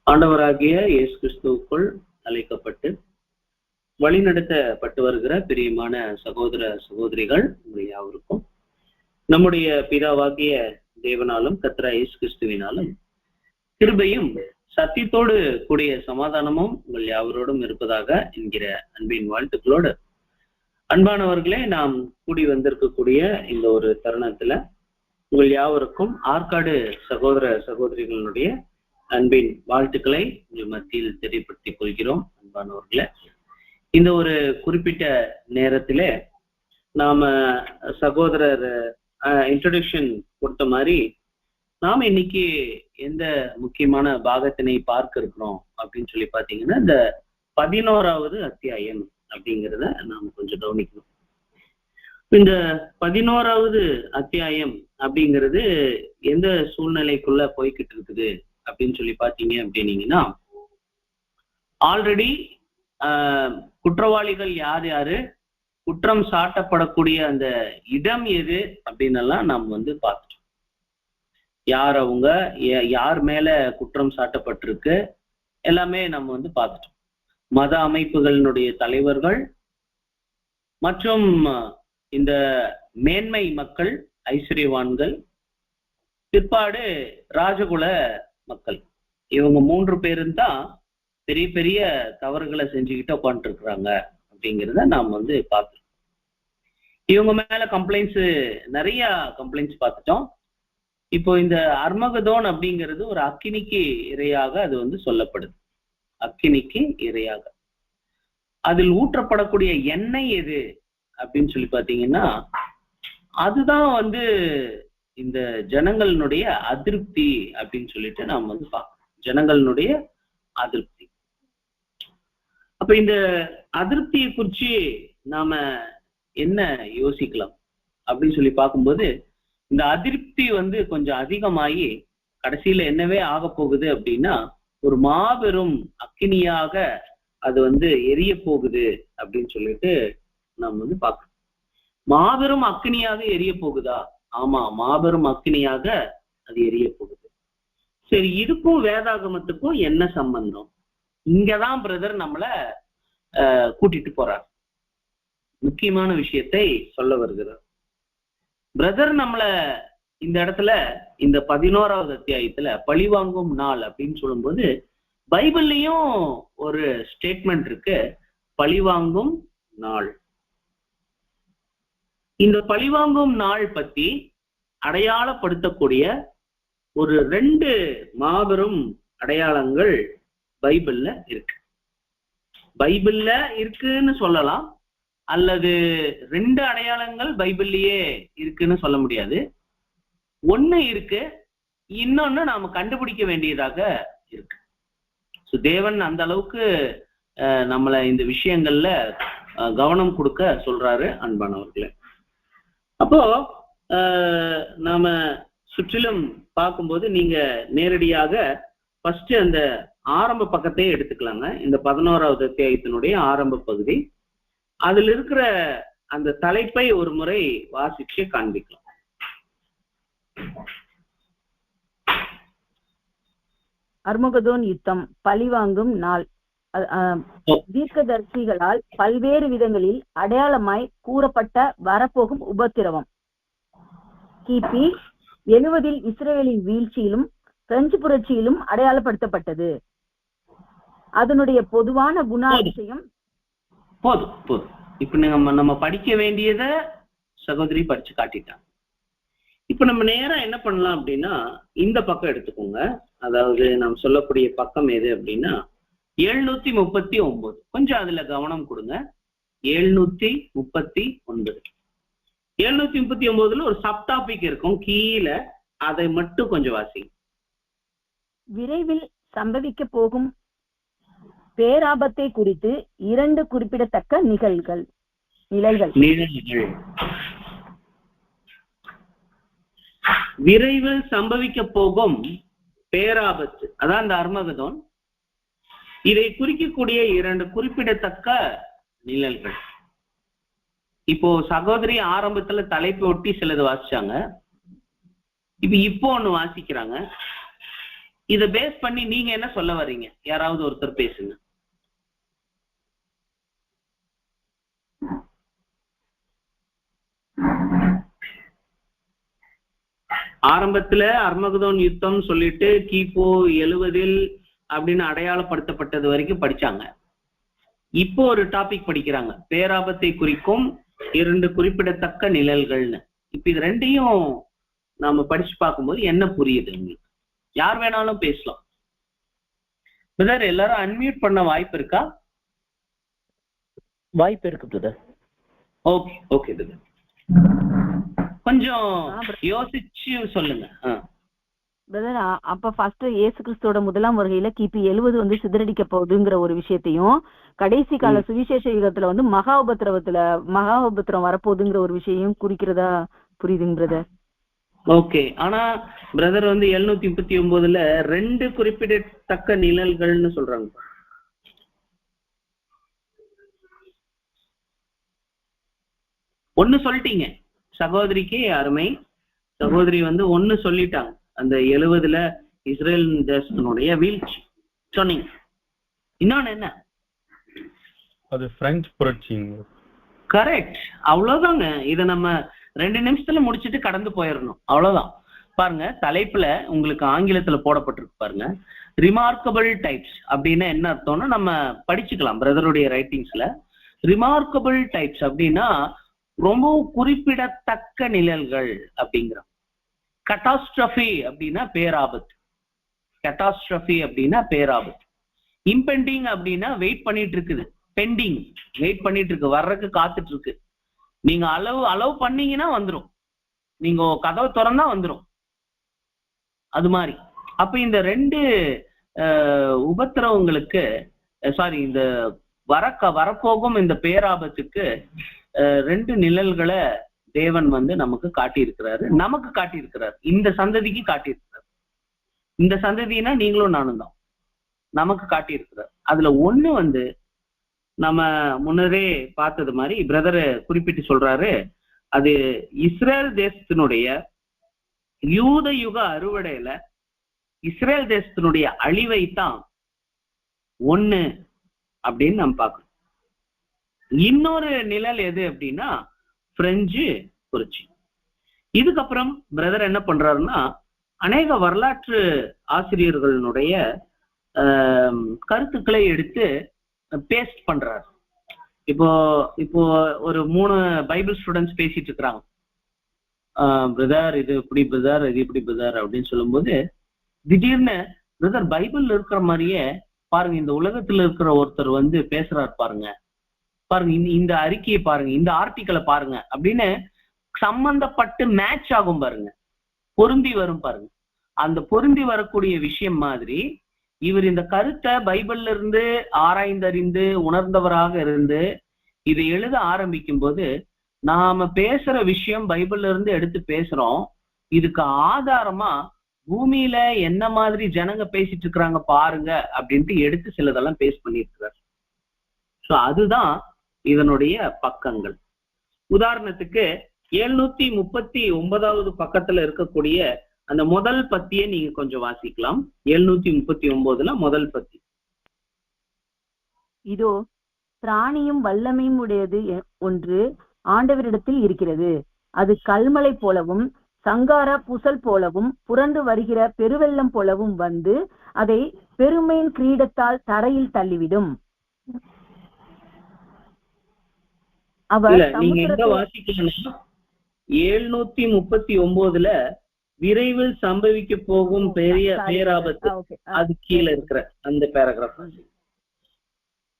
ஆண்டவராகிய இயேசு கிறிஸ்துவுக்குள் அழைக்கப்பட்டு வழிநடத்தப்பட்டு வருகிற பிரியமான சகோதர சகோதரிகள் உங்கள் யாவருக்கும் நம்முடைய பிதாவாகிய தேவனாலும் கர்த்தராகிய இயேசு கிறிஸ்துவினாலும் கிருபையும் சத்தியத்தோடு கூடிய சமாதானமும் உங்கள் யாவரோடும் இருப்பதாக என்கிற அன்பின் வாழ்த்துக்களோடு, அன்பானவர்களே, நாம் கூடி வந்திருக்கக்கூடிய இந்த ஒரு தருணத்துல உங்கள் யாவருக்கும் ஆற்காடு சகோதர சகோதரிகளுடைய அன்பின் வாழ்த்துக்களை உங்கள் மத்தியில் தெரியப்படுத்திக் கொள்கிறோம். அன்பானவர்களே, இந்த ஒரு குறிப்பிட்ட நேரத்திலே நாம சகோதரர் இன்ட்ரோடக்ஷன் கொடுத்த மாதிரி நாம இன்னைக்கு எந்த முக்கியமான பாகத்தினை பார்க்க இருக்கிறோம் அப்படின்னு சொல்லி பாத்தீங்கன்னா, இந்த 11வது அத்தியாயம் அப்படிங்கிறத நாம கொஞ்சம் கவனிக்கணும். இந்த 11வது அத்தியாயம் அப்படிங்கிறது எந்த சூழ்நிலைக்குள்ள போய்கிட்டு இருக்குது அப்படின்னு சொல்லி பாத்தீங்க அப்படின்னீங்கன்னா, ஆல்ரெடி குற்றவாளிகள் யார் யாரு, குற்றம் சாட்டப்படக்கூடிய அந்த இடம் எது அப்படின்னு எல்லாம் நாம் பார்த்துட்டோம். யார் அவங்க, யார் மேல குற்றம் சாட்டப்பட்டிருக்கு, எல்லாமே நம்ம பார்த்துட்டோம். மத அமைப்புகளினுடைய தலைவர்கள் மற்றும் இந்த மேன்மை மக்கள், ஐஸ்வர்யவான்கள், பிற்பாடு ராஜகுல மக்கள், இவங்க 3 பேரும் தான் பெரிய பெரிய தவறுகளை செஞ்சுக்கிட்டு உட்காந்துட்டு இருக்கிறாங்க அப்படிங்கிறத நாம் பார்த்துட்டோம். இவங்க மேல கம்ப்ளைண்ட்ஸ், நிறைய கம்ப்ளைண்ட்ஸ் பார்த்துட்டோம். இப்போ இந்த அர்மகதோன் அப்படிங்கிறது ஒரு அக்கினிக்கு இரையாக அது சொல்லப்படுது. அக்கினிக்கு இரையாக அதில் ஊற்றப்படக்கூடிய எண்ணெய் எது அப்படின்னு சொல்லி பாத்தீங்கன்னா, அதுதான் இந்த ஜனங்களினுடைய அதிருப்தி அப்படின்னு சொல்லிட்டு நாம் பார்க்கணும். ஜனங்களினுடைய அதிருப்தி. அப்ப இந்த அதிருப்தியை குறிச்சு நாம என்ன யோசிக்கலாம் அப்படின்னு சொல்லி பார்க்கும்போது, இந்த அதிருப்தி கொஞ்சம் அதிகமாகி கடைசியில என்னவே ஆக போகுது அப்படின்னா, ஒரு மாபெரும் அக்கினியாக அது எரிய போகுது அப்படின்னு சொல்லிட்டு நாம் பார்க்கணும். மாபெரும் அக்கினியாக எரிய போகுதா? ஆமா, மாபெரும் அக்கினியாக அது எரிய போகுது. சரி, இதுக்கும் வேதாகமத்துக்கும் என்ன சம்பந்தம்? இங்கதான் பிரதர் நம்மள கூட்டிட்டு போறார். முக்கியமான விஷயத்தை சொல்ல வருகிறார் பிரதர். நம்மள இந்த இடத்துல இந்த 11வது அத்தியாயத்துல பழிவாங்கும் நாள் அப்படின்னு சொல்லும்போது, பைபிள்லயும் ஒரு ஸ்டேட்மெண்ட் இருக்கு, பழிவாங்கும் நாள். இந்த பழிவாங்கும் நாள் பத்தி அடையாளப்படுத்தக்கூடிய ஒரு 2 மாபெரும் அடையாளங்கள் பைபிள்ல இருக்கு. பைபிள்ல இருக்குன்னு சொல்லலாம், அல்லது 2 அடையாளங்கள் பைபிள்லயே இருக்குன்னு சொல்ல முடியாது. ஒண்ணு இருக்கு, இன்னொன்னு நாம கண்டுபிடிக்க வேண்டியதாக இருக்கு. தேவன் அந்த அளவுக்கு நம்மள இந்த விஷயங்கள்ல கவனம் கொடுக்க சொல்றாரு. அன்பானவர்களே, அப்போ நாம சுற்றிலும் பார்க்கும்போது நீங்க நேரடியாக ஃபர்ஸ்ட் அந்த ஆரம்ப பக்கத்தையே எடுத்துக்கலாங்க. இந்த 11வது அத்தியாயத்தினுடைய ஆரம்ப பகுதி, அதுல இருக்கிற அந்த தலைப்பை ஒரு முறை வாசிச்சு காண்பிக்கலாம். அர்மகதோன் யுத்தம், பழிவாங்கும் நாள். தீர்க்கதரிசிகளால் பல்வேறு விதங்களில் அடையாளமாய் கூறப்பட்ட வரப்போகும் உபத்திரவம். கிபி 70 இஸ்ரேலின் வீழ்ச்சியிலும் பிரெஞ்சு புரட்சியிலும் அடையாளப்படுத்தப்பட்டது. அதனுடைய பொதுவான குணாதிசயம் போதும். இப்ப நம்ம படிக்க வேண்டியத சகோதரி படிச்சு காட்டிட்டாங்க. இப்ப நம்ம நேரா என்ன பண்ணலாம் அப்படின்னா, இந்த பக்கம் எடுத்துக்கோங்க. அதாவது நாம் சொல்லக்கூடிய பக்கம் எது அப்படின்னா 739. கொஞ்சம் அதுல கவனம் கொடுங்க. 739. 739ல ஒரு சப் டாபிக் இருக்கும் கீழே, அதை மட்டும் கொஞ்சம் வாசிங்க. விரைவில் சம்பவிக்க போகும் பேராபத்தை குறித்து 2 குறிப்பிடத்தக்க நிகழ்கள். விரைவில் சம்பவிக்க போகும் பேராபத்து, அதான் அந்த அர்மகதோன். இதை குறிக்கக்கூடிய 2 குறிப்பிடத்தக்க நிழல்கள். இப்போ சகோதரி ஆரம்பத்துல தலைப்பு ஒட்டி சிலது வாசிச்சாங்க. இப்போ ஒண்ணு வாசிக்கிறாங்க. இத பேஸ் பண்ணி நீங்க என்ன சொல்ல வர்றீங்க? யாராவது ஒருத்தர் பேசுங்க. ஆரம்பத்துல அர்மகதோன் யுத்தம் சொல்லிட்டு கிபு 70 அப்படின்னு அடையாளப்படுத்தப்பட்டது வரைக்கும் படிச்சாங்க. இப்போ ஒரு டாபிக் படிக்கிறாங்க, பேராபத்தை குறிக்கும் 2 குறிப்பிடத்தக்க நிழல்கள்னு. இப்ப இது ரெண்டையும் நாம படிச்சு பார்க்கும்போது என்ன புரியுது உங்களுக்கு? யார் வேணாலும் பேசலாம். பிரதர் எல்லாரும் அன்மியூட் பண்ண வாய்ப்பு இருக்கா? வாய்ப்பு இருக்கு பிரதர். ஓகே ஓகே பிரதர், கொஞ்சம் யோசிச்சு சொல்லுங்க. பிரதர், அப்ப ஃபர்ஸ்ட் இயேசு கிறிஸ்துவோட முதலாம் வருகையில கிபி 70 வந்து சிதறடிக்க போகுதுங்கிற ஒரு விஷயத்தையும், கடைசி கால சுவிசேஷ யுகத்துல வந்து மகா உபத்திரம் வரப்போகுதுங்கிற ஒரு விஷயம் குறிக்கிறதா புரியுதுங்க பிரதர். ஓகே, ஆனா பிரதர் வந்து 739ல 2 குறிப்பிடத்தக்க நிழல்கள்னு சொல்றாங்க. ஒன்னு சொல்லிட்டீங்க சகோதரிக்கு, அருமை சகோதரி வந்து ஒன்னு சொல்லிட்டாங்க, அந்த 70ல இஸ்ரேல் தேசத்தினுடைய வீழ்ச்சி சொன்னீங்க. இன்னொன்னு என்ன? அது பிரெஞ்சு புரட்சிங்க. கரெக்ட், அவ்வளவுதாங்க. இதை நம்ம 2 நிமிஷத்துல முடிச்சுட்டு கடந்து போயிடணும், அவ்வளவுதான். பாருங்க, தலைப்புல உங்களுக்கு ஆங்கிலத்துல போடப்பட்டிருக்கு பாருங்க, ரிமார்க்கபிள் டைப்ஸ் அப்படின்னா என்ன அர்த்தம்னா நம்ம படிச்சுக்கலாம் பிரதருடைய ரைட்டிங்ஸ்ல. ரிமார்க்கபிள் டைப்ஸ் அப்படின்னா ரொம்ப குறிப்பிடத்தக்க நிழல்கள் அப்படிங்கிறோம். கட்டாஸ்ட்ரஃபி அப்படின்னா பேராபத்து, கட்டாஸ்ட்ரஃபி அப்படின்னா பேராபத்து. இம்பெண்டிங் அப்படின்னா வெயிட் பண்ணிட்டு இருக்குது, பெண்டிங் வெயிட் பண்ணிட்டு இருக்கு, வர்றதுக்கு காத்துட்டு இருக்கு. நீங்க அலோவ் பண்ணீங்கன்னா வந்துடும், நீங்க கதவை திறந்தா வந்துடும், அது மாதிரி. அப்ப இந்த 2 உபத்திரவங்களுக்கு, சாரி, இந்த வரப்போகும் இந்த பேராபத்துக்கு 2 நிழல்களை தேவன் வந்து நமக்கு காட்டியிருக்கிறாரு, இந்த சந்ததிக்கு காட்டியிருக்கிறார். இந்த சந்ததினா நீங்களும் நானும் தான், நமக்கு காட்டியிருக்கிறார். அதுல ஒண்ணு வந்து நம்ம முன்னரே பார்த்தது மாதிரி பிரதர் குறிப்பிட்டு சொல்றாரு, அது இஸ்ரேல் தேசத்தினுடைய யூத யுக அறுவடையில இஸ்ரேல் தேசத்தினுடைய அழிவை தான் ஒண்ணு அப்படின்னு நம்ம பார்க்கணும். இன்னொரு நிழல் எது அப்படின்னா பிரெஞ்சு புரட்சி. இதுக்கப்புறம் பிரதர் என்ன பண்றாருன்னா, அநேக வரலாற்று ஆசிரியர்களுடைய கருத்துக்களை எடுத்து பேஸ்ட் பண்றாரு. இப்போ ஒரு 3 பைபிள் ஸ்டூடெண்ட்ஸ் பேசிட்டு இருக்கிறாங்க, பிரதர் இது இப்படி பிரதர், இது இப்படி பிரதர் அப்படின்னு சொல்லும்போது, திடீர்னு பிரதர் பைபிள்ல இருக்கிற மாதிரியே பாருங்க, இந்த உலகத்துல இருக்கிற ஒருத்தர் வந்து பேசுறாரு பாருங்க, இந்த அறிக்கையை பாருங்க, இந்த ஆர்டிக்கலை பாருங்க அப்படின்னு சம்பந்தப்பட்டு மேட்ச் ஆகும் பாருங்க, பொருந்தி வரும் பாருங்க. அந்த பொருந்தி வரக்கூடிய விஷயம் மாதிரி இவர் இந்த கருத்தை பைபிள்ல இருந்து ஆராய்ந்தறிந்து உணர்ந்தவராக இருந்து இதை எழுத ஆரம்பிக்கும் போது, நாம பேசுற விஷயம் பைபிள்ல இருந்து எடுத்து பேசுறோம், இதுக்கு ஆதாரமா பூமியில என்ன மாதிரி ஜனங்க பேசிட்டு இருக்கிறாங்க பாருங்க அப்படின்ட்டு எடுத்து சிலதெல்லாம் பேஸ் பண்ணியிருக்கிறார். ஸோ அதுதான் இதனுடைய பக்கங்கள். உதாரணத்துக்கு 739வது பக்கத்துல இருக்கக்கூடிய அந்த முதல் பத்தியை நீங்க கொஞ்சம் வாசிக்கலாம். 739ல முதல் பத்தி. இதோ பிராணியும் வல்லமையும் உடையது ஒன்று ஆண்டவரிடத்தில் இருக்கிறது, அது கல்மலை போலவும் சங்கார புசல் போலவும் புரண்டு வருகிற பெருவெள்ளம் போலவும் வந்து அதை பெருமையின் கிரீடத்தால் தரையில் தள்ளிவிடும். அவர் நீங்க எங்க வாசிக்கணும்னா 739ல விரைவில் சம்பவிக்க போகும் பெரிய பேராபத்து, அது கீழே இருக்கிற அந்த பேராகிராஃப்.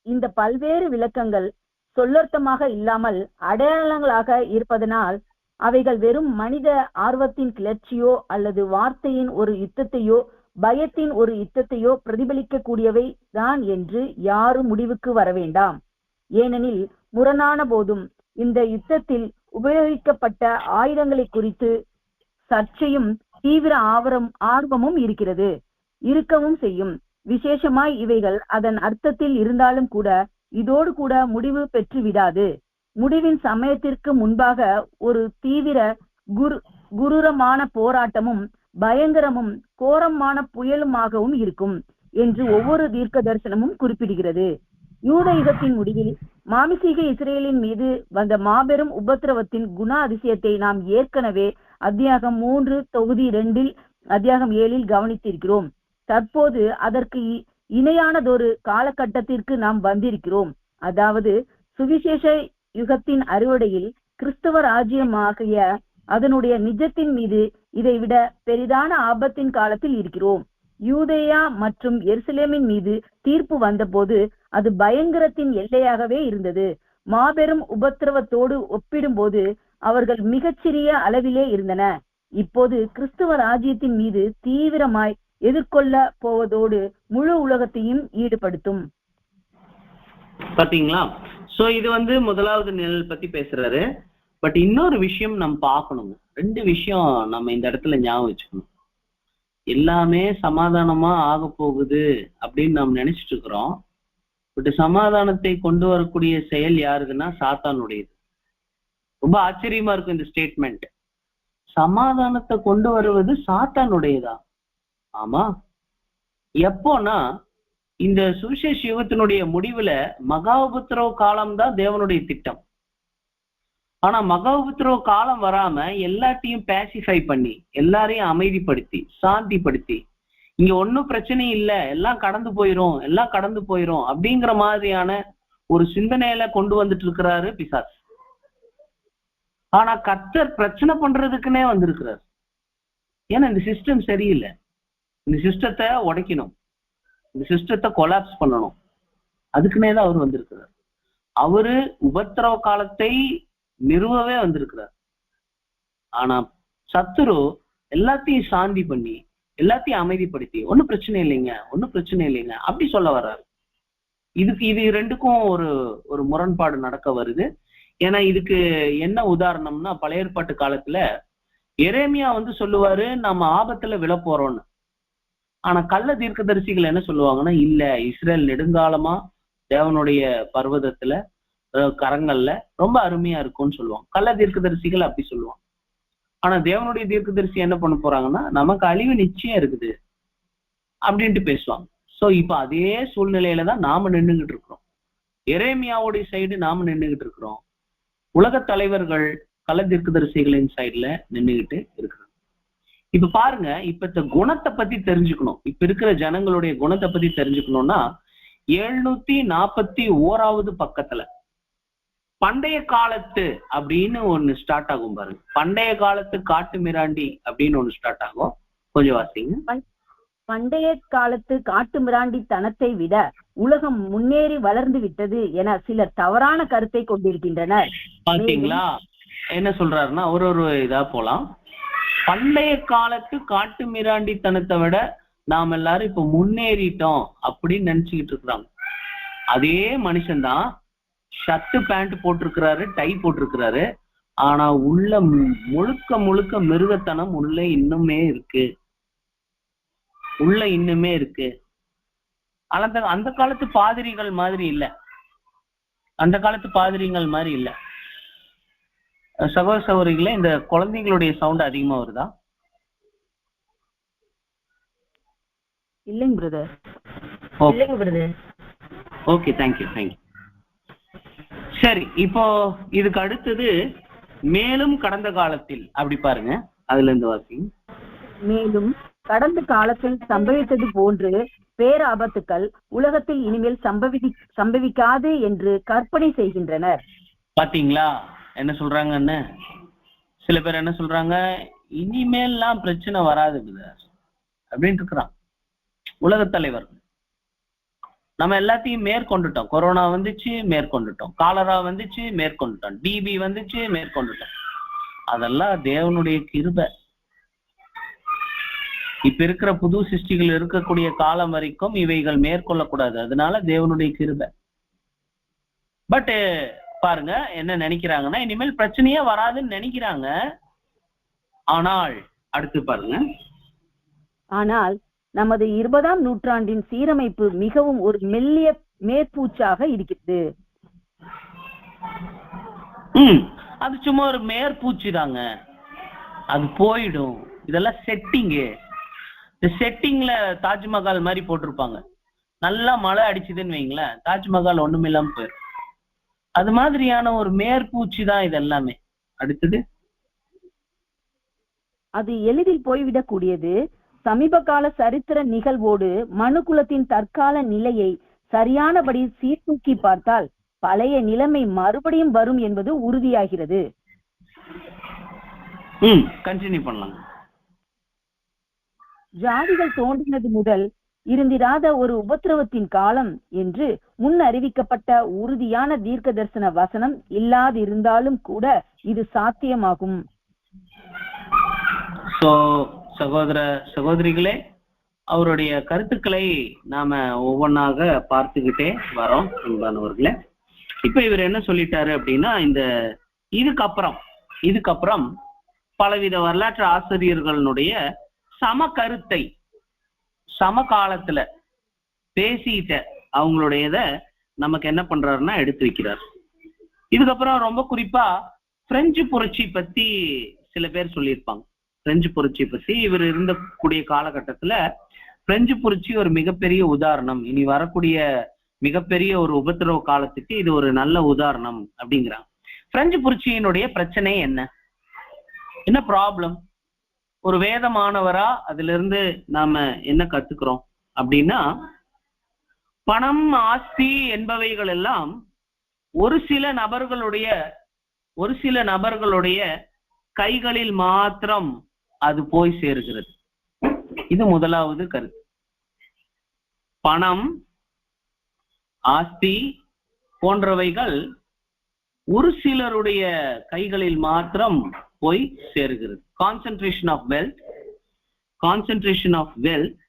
இந்த பல்வேறு விளக்கங்கள் சொல்லர்த்தமாக இல்லாமல் அடையாளங்களாக இருப்பதனால் அவைகள் வெறும் மனித ஆர்வத்தின் கிளர்ச்சியோ அல்லது வார்த்தையின் ஒரு யுத்தத்தையோ பயத்தின் ஒரு யுத்தத்தையோ பிரதிபலிக்க கூடியவை தான் என்று யாரும் முடிவுக்கு வர வேண்டாம். ஏனெனில் முரணான போதும் இந்த யுத்தத்தில் உபயோகிக்கப்பட்ட ஆயுதங்களை குறித்து சர்ச்சையும் தீவிர ஆர்வமும் இருக்கவும் செய்யும். விசேஷமாய் இவைகள் அதன் அர்த்தத்தில் இருந்தாலும் கூட இதோடு கூட முடிவு பெற்று விடாது. முடிவின் சமயத்திற்கு முன்பாக ஒரு தீவிர குரூரமான போராட்டமும் பயங்கரமும் கோரமான புயலுமாகவும் இருக்கும் என்று ஒவ்வொரு தீர்க்க தரிசனமும் குறிப்பிடுகிறது. யூத யுகத்தின் முடிவில் மாமிசீக இஸ்ரேலின் மீது வந்த மாபெரும் உபத்திரவத்தின் குண அதிசயத்தை நாம் ஏற்கனவே அத்தியாகம் 3 தொகுதி 2 அத்தியாகம் 7 கவனித்திருக்கிறோம். தற்போது அதற்கு இணையானதொரு காலகட்டத்திற்கு நாம் வந்திருக்கிறோம். அதாவது சுவிசேஷ யுகத்தின் அறுவடையில் கிறிஸ்தவ ராஜ்யமாகிய அதனுடைய நிஜத்தின் மீது இதைவிட பெரிதான ஆபத்தின் காலத்தில் இருக்கிறோம். யூதேயா மற்றும் எருசலேமின் மீது தீர்ப்பு வந்தபோது அது பயங்கரத்தின் எல்லையாகவே இருந்தது. மாபெரும் உபத்திரவத்தோடு ஒப்பிடும்போது அவர்கள் மிகச்சிறிய அளவிலே இருந்தன. இப்போது கிறிஸ்தவ ராஜ்யத்தின் மீது தீவிரமாய் எதிர்கொள்ள போவதோடு முழு உலகத்தையும் ஈடுபடுத்தும். பாத்தீங்களா? சோ இது முதலாவது நிழல் பத்தி பேசுறாரு. பட் இன்னொரு விஷயம் நம்ம பார்க்கணும். 2 விஷயம் நம்ம இந்த இடத்துல ஞாபகம் வச்சுக்கணும். எல்லாமே சமாதானமா ஆக போகுது அப்படின்னு நாம் நினைச்சிட்டு இருக்கிறோம். பட் சமாதானத்தை கொண்டு வரக்கூடிய செயல் யாருதுன்னா சாத்தானுடையது. ரொம்ப ஆச்சரியமா இருக்கும் இந்த ஸ்டேட்மெண்ட். சமாதானத்தை கொண்டு வருவது சாத்தானுடையதா? ஆமா. எப்போனா இந்த சுவிசேஷ யுகத்தினுடைய முடிவுல மகா உபத்திரவ காலம் தான் தேவனுடைய திட்டம். ஆனா மகா உபத்திரவ காலம் வராம எல்லாத்தையும் பேசிஃபை பண்ணி எல்லாரையும் அமைதிப்படுத்தி சாந்திப்படுத்தி இங்க ஒன்னும் பிரச்சனை இல்லை, எல்லாம் கடந்து போயிரும் அப்படிங்கிற மாதிரியான ஒரு சிந்தனையில கொண்டு வந்துட்டு இருக்கிறாரு பிசாசு. ஆனா கர்த்தர் பிரச்சனை பண்றதுக்குன்னே வந்திருக்கிறார். ஏன்னா இந்த சிஸ்டம் சரியில்லை, இந்த சிஸ்டத்தை உடைக்கணும், இந்த சிஸ்டத்தை கொலாப்ஸ் பண்ணணும், அதுக்குன்னே தான் அவர் வந்திருக்கிறார். அவரு உபத்திரவ காலத்தை நிறுவவே வந்திருக்கிறார். ஆனா சத்துரு எல்லாத்தையும் சாந்தி பண்ணி எல்லாத்தையும் அமைதிப்படுத்தி ஒன்னும் பிரச்சனை இல்லைங்க அப்படி சொல்ல வர்றாரு. இது ரெண்டுக்கும் ஒரு முரண்பாடு நடக்க வருது. ஏன்னா இதுக்கு என்ன உதாரணம்னா பழைய ஏற்பாட்டு காலத்துல எரேமியா சொல்லுவாரு நம்ம ஆபத்துல விழ போறோம்னு. ஆனா கள்ள தீர்க்கதரிசிகள் என்ன சொல்லுவாங்கன்னா, இல்ல இஸ்ரேல் நெடுங்காலமா தேவனுடைய பர்வதத்துல கரங்கள்ல ரொம்ப அருமையா இருக்கும்னு சொல்லுவாங்க. கள்ள தீர்க்கதரிசிகள் அப்படி சொல்லுவாங்க. ஆனா தேவனுடைய தீர்க்கதரிசி என்ன பண்ண போறாங்கன்னா, நமக்கு அழிவு நிச்சயம் இருக்குது அப்படின்ட்டு பேசுவாங்க. சோ இப்ப அதே சூழ்நிலையில தான் நாம நின்றுகிட்டு இருக்கிறோம். எரேமியாவுடைய சைடு நாம நின்றுகிட்டு இருக்கிறோம். உலக தலைவர்கள் கள்ள தீர்க்கதரிசிகளின் சைடுல நின்றுகிட்டு இருக்கிறோம். இப்ப பாருங்க, இப்ப இந்த குணத்தை பத்தி தெரிஞ்சுக்கணும். இப்ப இருக்கிற ஜனங்களுடைய குணத்தை பத்தி தெரிஞ்சுக்கணும்னா 741வது பக்கத்துல பண்டைய காலத்து அப்படின்னு ஒண்ணு ஸ்டார்ட் ஆகும் பாருங்க. பண்டைய காலத்து காட்டு மிராண்டி அப்படின்னு ஒண்ணு ஸ்டார்ட் ஆகும். கொஞ்சம் வாசிங்க. பண்டைய காலத்து காட்டு மிராண்டி தனத்தை விட உலகம் முன்னேறி வளர்ந்து விட்டது என சிலர் தவறான கருத்தை கொண்டிருக்கின்றனர். பாத்தீங்களா என்ன சொல்றாருன்னா, ஒரு இதா போலாம். பண்டைய காலத்து காட்டு மிராண்டித்தனத்தை விட நாம் எல்லாரும் இப்ப முன்னேறிட்டோம் அப்படின்னு நினைச்சுக்கிட்டு இருக்கிறாங்க. அதே மனுஷன்தான் ஷர்ட் பேண்ட் போட்டிருக்கிறாரு, டை போட்டிருக்கிறாரு. ஆனா உள்ள முழுக்க மிருகத்தனம் உள்ள இன்னுமே இருக்கு. அந்த காலத்து பாதிரிகள் மாதிரி இல்ல. சகோதர சகோதரிகளே, இந்த குழந்தைங்களுடைய சவுண்ட் அதிகமா வருதா? இல்லைங்க பிரதர். Okay, thank you. சரி, இப்போ இதுக்கு அடுத்தது மேலும் கடந்த காலத்தில் அப்படி பாருங்க, அதுல இருந்து வாசிங்க. மேலும் கடந்த காலத்தில் சம்பவித்தது போன்று பேராபத்துக்கள் உலகத்தில் இனிமேல் சம்பவிக்காது என்று கற்பனை செய்கின்றனர். பாத்தீங்களா என்ன சொல்றாங்கன்னு? சில பேர் என்ன சொல்றாங்க, இனிமேல்லாம் பிரச்சனை வராது அப்படின்னு இருக்கிறான் உலக தலைவர். நம்ம எல்லாத்தையும் மேற்கொண்டுட்டோம். கொரோனா வந்துச்சு, மேற்கொண்டுட்டோம். காலரா வந்துச்சு, மேற்கொண்டுட்டோம். டிபி வந்துச்சு, மேற்கொண்டுட்டோம். அதெல்லாம் தேவனுடைய கிருபை. இப்ப இருக்கிற புது சிருஷ்டிகள் இருக்கக்கூடிய காலம் வரைக்கும் இவைகள் மேற்கொள்ளக்கூடாது. அதனால தேவனுடைய கிருபை. பட் பாருங்க என்ன நினைக்கிறாங்கன்னா, இனிமேல் பிரச்சனையே வராதுன்னு நினைக்கிறாங்க. ஆனால் அடுத்து பாருங்க, ஆனால் நமது 20ஆம் நூற்றாண்டின் சீரமைப்பு மிகவும் ஒரு மெல்லிய மேற்பூச்சாக இருக்கிறது. அது சும்மா ஒரு மேற்பூச்சி தாங்க, அது போயிடும். இதெல்லாம் செட்டிங்கு. இந்த செட்டிங்ல தாஜ்மஹால் மாதிரி போட்டிருப்பாங்க. நல்லா மழை அடிச்சுதுன்னு வைங்களேன், தாஜ்மஹால் ஒண்ணுமே இல்லாம போயிடும். அது மாதிரியான ஒரு மேற்பூச்சி தான் இது எல்லாமே. அடுத்தது, அது எளிதில் போய்விடக்கூடியது. சமீப கால சரித்திர நிகழ்வோடு மனுக்குலத்தின் தற்கால நிலையை சரியானபடி சீர்தூக்கி பார்த்தால் பழைய நிலைமை மறுபடியும் வரும் என்பது உறுதியாகிறது. கண்டினியூ பண்ணலாம். ஜாதிகள் தோன்றினது முதல் இருந்திராத ஒரு உபத்திரவத்தின் காலம் என்று முன் அறிவிக்கப்பட்ட உறுதியான தீர்க்க தரிசன வசனம் இல்லாதிருந்தாலும் கூட இது சாத்தியமாகும். சகோதர சகோதரிகளே, அவருடைய கருத்துக்களை நாம ஒவ்வொன்னாக பார்த்துக்கிட்டே வரோம் அன்பானவர்களே. இப்ப இவர் என்ன சொல்லிட்டாரு அப்படின்னா, இதுக்கப்புறம் பலவித வரலாற்று ஆசிரியர்களுடைய கருத்தை சமகாலத்துல பேசிட்ட அவங்களுடையத நமக்கு என்ன பண்றாருன்னா எடுத்து வைக்கிறார். இதுக்கப்புறம் ரொம்ப குறிப்பா பிரெஞ்சு புரட்சி பத்தி சில பேர் சொல்லியிருப்பாங்க. பிரெஞ்சு புரட்சி பத்தி இவர் இருந்தக்கூடிய காலகட்டத்துல பிரெஞ்சு புரட்சி ஒரு மிகப்பெரிய உதாரணம், இனி வரக்கூடிய மிகப்பெரிய ஒரு உபத்திரவ காலத்துக்கு இது ஒரு நல்ல உதாரணம் அப்படிங்கிறாங்க. பிரெஞ்சு புரட்சியினுடைய பிரச்சனை என்ன ப்ராப்ளம்? ஒரு வேதமானவரா அதுல இருந்து நாம என்ன கத்துக்கிறோம் அப்படின்னா, பணம் ஆஸ்தி என்பவைகள் எல்லாம் ஒரு சில நபர்களுடைய கைகளில் மாத்திரம் அது போய் சேருகிறது. இது முதலாவது கருத்து. பணம் ஆஸ்தி போன்றவைகள் ஒரு சிலருடைய கைகளில் மாத்திரம் போய் சேருகிறது. Concentration of wealth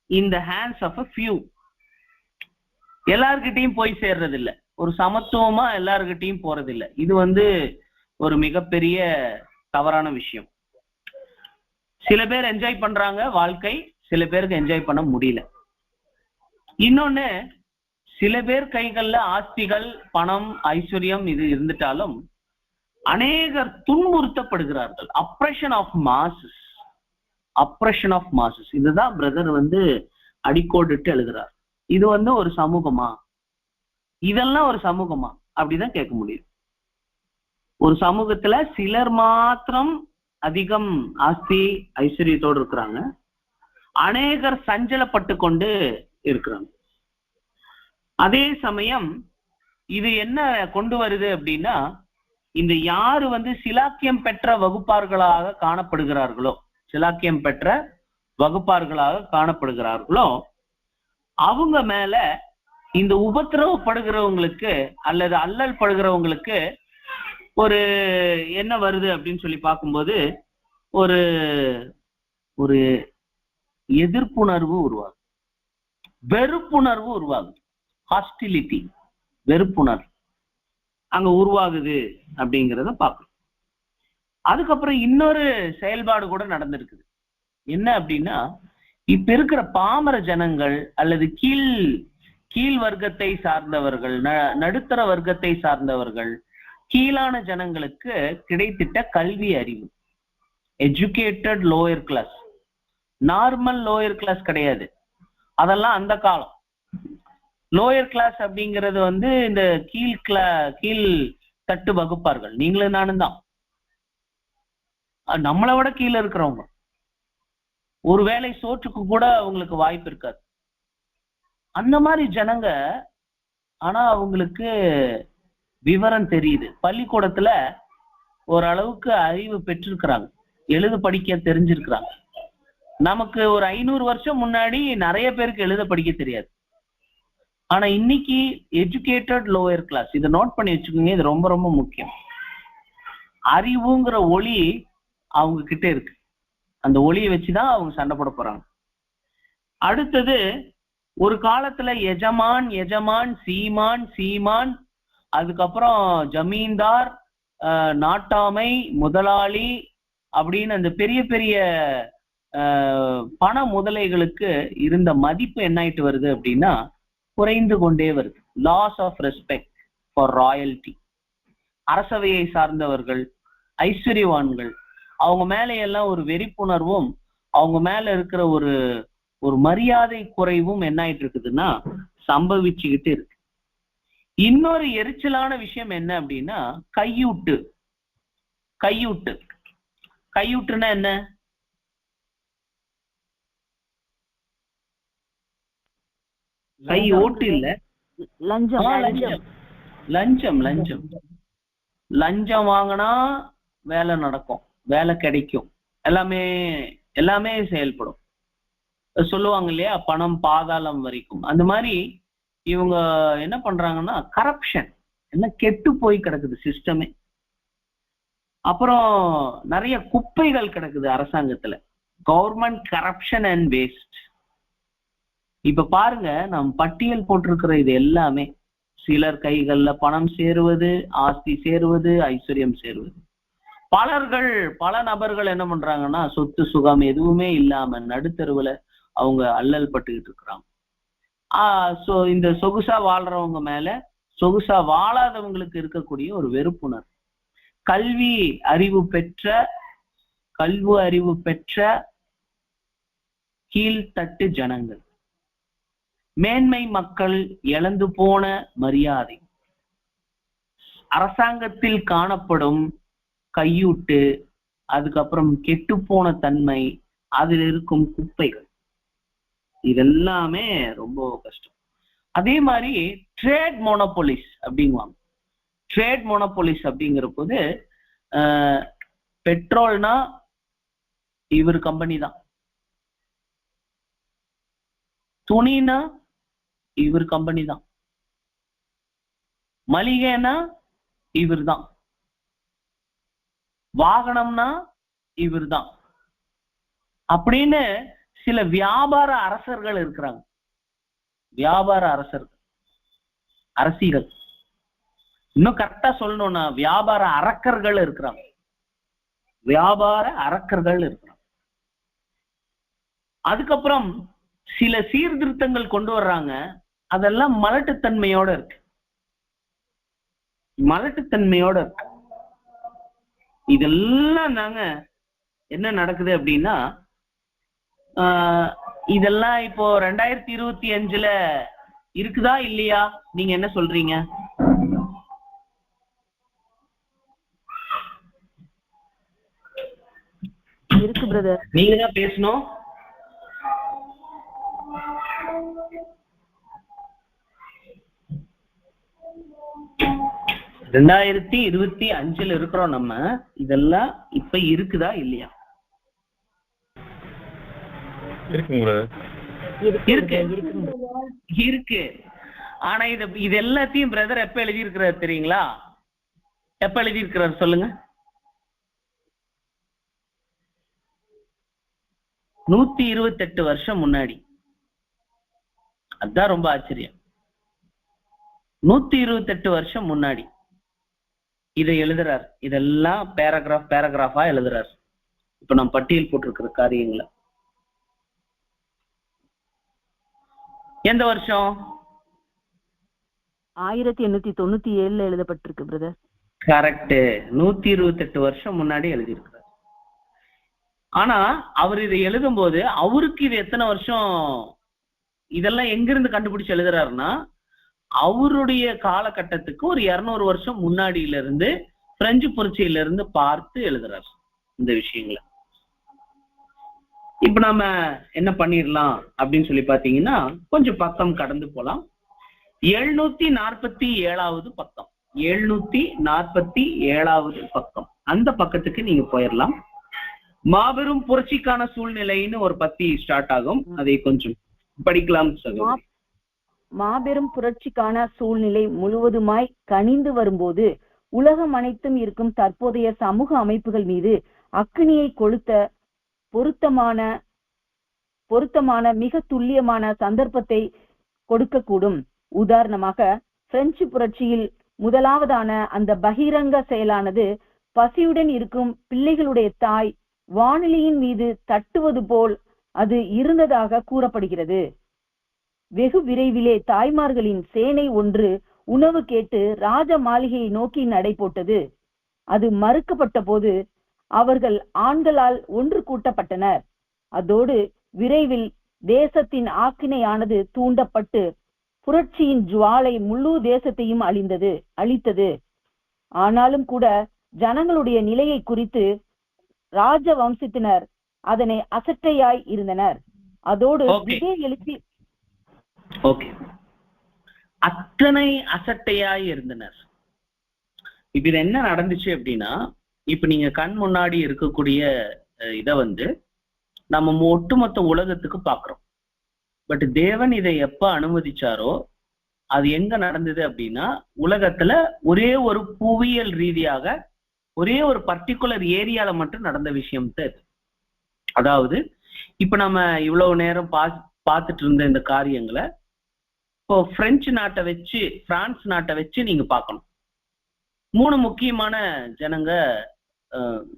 in the hands of a few. எல்லார்கிட்டையும் போய் சேர்றது இல்லை, ஒரு சமத்துவமா எல்லார்கிட்டையும் போறது இல்லை. இது ஒரு மிகப்பெரிய தவறான விஷயம். சில பேர் என்ஜாய் பண்றாங்க வாழ்க்கை, சில பேருக்கு என்ஜாய் பண்ண முடியல. இன்னொன்னு, சில பேர் கைகள்ல ஆஸ்திகள், பணம், ஐஸ்வர்யம் இது இருந்துட்டாலும் அநேகர் துன்புறுத்தப்படுகிறார்கள். Oppression of masses. இதுதான் பிரதர் அடிக்கோடிட்டு எழுதுறார். இது ஒரு சமூகமா? இதெல்லாம் ஒரு சமூகமா அப்படிதான் கேட்க முடியும். ஒரு சமூகத்துல சிலர் மாத்திரம் அதிகம் ஆஸ்தி ஐஸ்வர்யத்தோடு இருக்கிறாங்க, அநேகர் சஞ்சலப்பட்டு கொண்டு இருக்கிறாங்க. அதே சமயம் இது என்ன கொண்டு வருது அப்படின்னா, இந்த யாரு சிலாக்கியம் பெற்ற வகுப்பார்களாக காணப்படுகிறார்களோ அவங்க மேல இந்த உபத்திரவப்படுகிறவங்களுக்கு அல்லது அல்லல் படுகிறவங்களுக்கு ஒரு என்ன வருது அப்படின்னு சொல்லி பார்க்கும்போது ஒரு ஒரு எதிர்ப்புணர்வு உருவாகுது, வெறுப்புணர்வு உருவாகுது. ஹாஸ்டிலிட்டி, வெறுப்புணர்வு அங்க உருவாகுது அப்படிங்கிறத பார்க்கணும். அதுக்கப்புறம் இன்னொரு செயல்பாடு கூட நடந்திருக்குது. என்ன அப்படின்னா, இப்ப இருக்கிற பாமர ஜனங்கள் அல்லது கீழ் வர்க்கத்தை சார்ந்தவர்கள், நடுத்தர வர்க்கத்தை சார்ந்தவர்கள், கீழான ஜனங்களுக்கு கிடைத்திட்ட கல்வி அறிவு, educated lower class, normal lower class கிடையாது. அதெல்லாம் அந்த காலம். லோயர் கிளாஸ் அப்படிங்கிறது இந்த கீழ் தட்டு வகுப்பார்கள், நீங்களும் நானும் தான். நம்மளை விட கீழே இருக்கிறவங்க, ஒருவேளை சோற்றுக்கு கூட அவங்களுக்கு வாய்ப்பு இருக்காது. அந்த மாதிரி ஜனங்க, ஆனா அவங்களுக்கு விவரம் தெரியுது, பள்ளிக்கூடத்துல ஓரளவுக்கு அறிவு பெற்றிருக்கிறாங்க, எழுத படிக்க தெரிஞ்சிருக்கிறாங்க. நமக்கு ஒரு 500 வருஷம் முன்னாடி நிறைய பேருக்கு எழுத படிக்க தெரியாது. ஆனா இன்னைக்கு எஜுகேட்டட் லோயர் கிளாஸ், இதை நோட் பண்ணி வச்சுக்கோங்க, இது ரொம்ப ரொம்ப முக்கியம். அறிவுங்கிற ஒளி அவங்க கிட்ட இருக்கு, அந்த ஒளியை வச்சுதான் அவங்க சண்டை போட போறாங்க. அடுத்தது, ஒரு காலத்துல எஜமான், சீமான், அதுக்கப்புறம் ஜமீன்தார், நாட்டாமை, முதலாளி அப்படின்னு அந்த பெரிய பெரிய பண முதலைகளுக்கு இருந்த மதிப்பு என்ன ஆயிட்டு வருது அப்படின்னா குறைந்து கொண்டே வருது. Loss of respect for royalty. அரசவையை சார்ந்தவர்கள், ஐஸ்வர்யவான்கள், அவங்க மேல எல்லாம் ஒரு வெறிப்புணர்வும் அவங்க மேல இருக்கிற ஒரு ஒரு மரியாதை குறைவும் என்ன ஆயிட்டு இருக்குதுன்னா சம்பவிச்சுக்கிட்டு இருக்கு. இன்னொரு எரிச்சலான விஷயம் என்ன அப்படின்னா கையூட்டு. கையூட்டு கையூட்டுன்னா என்ன? கை ஓட்டு இல்ல, லஞ்சம். லஞ்சம் லஞ்சம் லஞ்சம் லஞ்சம் வாங்கினா வேலை நடக்கும், வேலை கிடைக்கும், எல்லாமே எல்லாமே செயல்படும். சொல்லுவாங்க இல்லையா, பணம் பாதாளம் வரைக்கும். அந்த மாதிரி இவங்க என்ன பண்றாங்கன்னா கரப்ஷன் என்ன கெட்டு போய் கிடக்குது சிஸ்டமே. அப்புறம் நிறைய குப்பைகள் கிடக்குது அரசாங்கத்துல. Government corruption and waste. இப்ப பாருங்க, நம் பட்டியல் போட்டிருக்கிற இது எல்லாமே சிலர் கைகள்ல பணம் சேருவது, ஆஸ்தி சேருவது, ஐஸ்வர்யம் சேருவது. பல நபர்கள் என்ன பண்றாங்கன்னா சொத்து சுகம் எதுவுமே இல்லாம நடுத்தருவுல அவங்க அல்லல் பட்டுக்கிட்டு இருக்கிறாங்க. சோ இந்த சொகுசா வாழ்றவங்க மேல சொகுசா வாழாதவங்களுக்கு இருக்கக்கூடிய ஒரு வெறுப்புணர்வு. கல்வி அறிவு பெற்ற கீழ்த்தட்டு ஜனங்கள், மேன்மை மக்கள் இழந்து போன மரியாதை, அரசாங்கத்தில் காணப்படும் கையூட்டு, அதுக்கப்புறம் கெட்டுப்போன தன்மை, அதில் இருக்கும் குப்பைகள், இதெல்லாமே ரொம்ப கஷ்டம். அதே மாதிரி ட்ரேட் மோனோபோலிஸ் அப்படிங்குவாங்க. ட்ரேட் மோனோபோலிஸ் அப்படிங்கிற போது பெட்ரோல்னா இவர் கம்பெனி தான், துணினா இவர் கம்பெனி தான், மளிகைனா இவர் தான், வாகனம்னா இவர் தான் அப்படின்னு சில வியாபார அரசர்கள் இருக்கிறாங்க. வியாபார அரசர்கள், அரசிகள், இன்னும் கரெக்டா சொல்லணும்னா வியாபார அரக்கர்கள் இருக்கிறாங்க. வியாபார அரக்கர்கள் இருக்கிறாங்க. அதுக்கப்புறம் சில சீர்திருத்தங்கள் கொண்டு வர்றாங்க, அதெல்லாம் மலட்டுத்தன்மையோட இருக்கு. மலட்டுத்தன்மையோட இருக்கு. இதெல்லாம் நாங்க என்ன நடக்குது அப்படின்னா, இதெல்லாம் இப்போ 2025 இருக்குதா இல்லையா? நீங்க என்ன சொல்றீங்க? இருக்கு பிரதர். நீங்க தான் பேசணும். ரெண்டாயிரத்தி 25 இருக்கிறோம் நம்ம. இதெல்லாம் இப்ப இருக்குதா இல்லையா? இருக்கு. ஆனா இது எல்லாத்தையும் பிரதர் எப்ப எழுதி இருக்கிறாரு தெரியுங்களா? எப்ப எழுதி இருக்கிறாரு சொல்லுங்க? 128 வருஷம் முன்னாடி. அதுதான் ரொம்ப ஆச்சரியம். 128 வருஷம் முன்னாடி இதை எழுதுறார். இதெல்லாம் பேராகிராஃபா எழுதுறார். இப்ப நம்ம பட்டியல் போட்டிருக்கிற காரியங்களை எந்த வருஷம்? 1897 எழுதப்பட்டிருக்கு பிரதர். கரெக்ட். 128 வருஷம் முன்னாடி எழுதியிருக்கிறார். ஆனா அவர் இதை எழுதும் போது அவருக்கு இது எத்தனை வருஷம், இதெல்லாம் எங்கிருந்து கண்டுபிடிச்சு எழுதுறாருன்னா, அவருடைய காலகட்டத்துக்கு ஒரு 200 வருஷம் முன்னாடியில இருந்து பிரெஞ்சு புரட்சியில இருந்து பார்த்து எழுதுறாரு இந்த விஷயங்களை. இப்ப நாம என்ன பண்ணிடலாம் அப்படின்னு சொல்லி பாத்தீங்கன்னா, கொஞ்சம் பக்கம் கடந்து போலாம். 747வது பக்கம். 747வது பக்கம். அந்த பக்கத்துக்கு நீங்க போயிடலாம். மாபெரும் புரட்சிக்கான சூழ்நிலைன்னு ஒரு பத்தி ஸ்டார்ட் ஆகும். அதை கொஞ்சம் படிக்கலாம் சகோதரி. மாபெரும் புரட்சிக்கான சூழ்நிலை முழுவதுமாய் கனிந்து வரும்போது உலகம் அனைத்தும் இருக்கும் தற்போதைய சமூக அமைப்புகள் மீது அக்கினியை கொளுத்த பொருத்தமான மிக துல்லியமான சந்தர்ப்பத்தை கொடுக்கக்கூடும். உதாரணமாக, பிரெஞ்சு புரட்சியில் முதலாவதான அந்த பகிரங்க செயலானது பசியுடன் இருக்கும் பிள்ளைகளுடைய தாய் வானிலையின் மீது தட்டுவது போல் அது இருந்ததாக கூறப்படுகிறது. வெகு விரைவிலே தாய்மார்களின் சேனை ஒன்று உணவு கேட்டு ராஜ மாளிகையை நோக்கி நடை போட்டது. அது மறுக்கப்பட்ட போது அவர்கள் ஆண்களால் ஒன்று கூட்டப்பட்டனர். அதோடு விரைவில் தேசத்தின் ஆக்கினையானது தூண்டப்பட்டு புரட்சியின் ஜுவாலை முழு தேசத்தையும் அழித்தது. ஆனாலும் கூட ஜனங்களுடைய நிலையை குறித்து ராஜ வம்சத்தினர் அதனை அசட்டையாய் இருந்தனர். அதோடு விஜய் எழுச்சி அத்தனை அசட்டையாய் இருந்தனர். இப்ப இது என்ன நடந்துச்சு அப்படின்னா, இப்ப நீங்க கண் முன்னாடி இருக்கக்கூடிய இத நம்ம ஒட்டுமொத்த உலகத்துக்கு பாக்குறோம். பட் தேவன் இதை எப்ப அனுமதிச்சாரோ அது எங்க நடந்தது அப்படின்னா, உலகத்துல ஒரே ஒரு புவியியல் ரீதியாக ஒரே ஒரு பர்டிகுலர் ஏரியால மட்டும் நடந்த விஷயம் தான் இது. அதாவது இப்ப நம்ம இவ்வளவு நேரம் பார்த்துட்டு இருந்த இந்த காரியங்களை இப்போ பிரெஞ்சு நாட்டை வச்சு, பிரான்ஸ் நாட்டை வச்சு நீங்க பார்க்கணும். 3 முக்கியமான ஜனங்க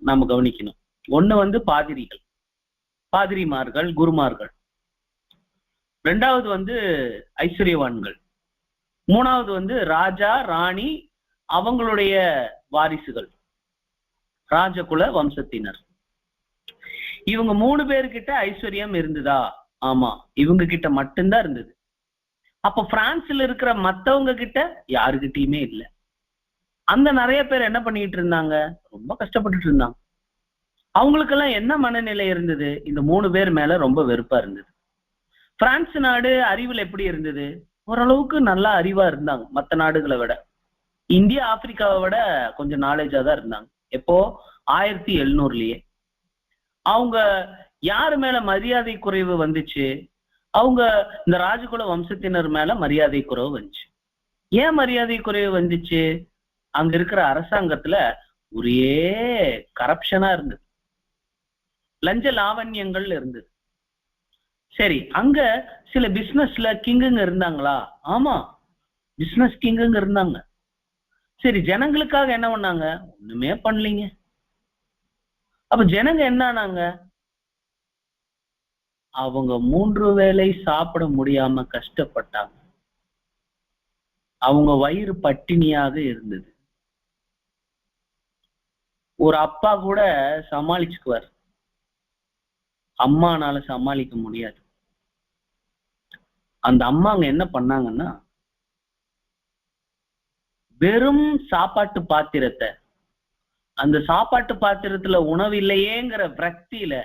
நாம கவனிக்கணும். ஒண்ணு பாதிரிகள், பாதிரிமார்கள், குருமார்கள். 2வது ஐஸ்வர்யவான்கள். 3வது ராஜா, ராணி, அவங்களுடைய வாரிசுகள், ராஜகுல வம்சத்தினர். இவங்க 3 பேர்கிட்ட ஐஸ்வர்யம் இருந்ததா? ஆமா, இவங்க கிட்ட மட்டும்தான் இருந்தது. அப்ப பிரான்ஸ்ல இருக்கிற மத்தவங்க கிட்ட யாருகிட்டயுமே இல்லை. அந்த நிறைய பேர் என்ன பண்ணிட்டு இருந்தாங்க? ரொம்ப கஷ்டப்பட்டுட்டு இருந்தாங்க. அவங்களுக்கெல்லாம் என்ன மனநிலை இருந்தது? இந்த 3 பேர் மேல ரொம்ப வெறுப்பா இருந்தது. பிரான்ஸ் நாடு அறிவில் எப்படி இருந்தது? ஓரளவுக்கு நல்லா அறிவா இருந்தாங்க. மற்ற நாடுகளை விட, இந்தியா ஆப்பிரிக்காவை விட கொஞ்சம் நாலேஜா தான் இருந்தாங்க. எப்போ 1700லயே. அவங்க யாரு மேல மரியாதை குறைவு வந்துச்சு? அவங்க இந்த ராஜகுல வம்சத்தினர் மேல மரியாதை குறைவு வந்துச்சு. ஏன் மரியாதை குறைவு வந்துச்சு? அங்க இருக்கிற அரசாங்கத்துல ஒரே கரப்ஷனா இருந்தது, லஞ்ச லாவண்யங்கள் இருந்தது. சரி, அங்க சில பிசினஸ்ல கிங்குங்க இருந்தாங்களா? ஆமா, பிசினஸ் கிங்குங்க இருந்தாங்க. சரி, ஜனங்களுக்காக என்ன பண்ணாங்க? ஒண்ணுமே பண்ணலீங்க. அப்ப ஜனங்க என்ன ஆனாங்க? அவங்க 3 வேளை சாப்பிட முடியாம கஷ்டப்பட்டாங்க. அவங்க வயிறு பட்டினியாக இருந்தது. ஒரு அப்பா கூட சமாளிச்சுக்குவார், அம்மானால சமாளிக்க முடியாது. அந்த அம்மாங்க என்ன பண்ணாங்கன்னா, வெறும் சாப்பாட்டு பாத்திரத்தை, அந்த சாப்பாட்டு பாத்திரத்துல உணவு இல்லையேங்கிற விரக்தியில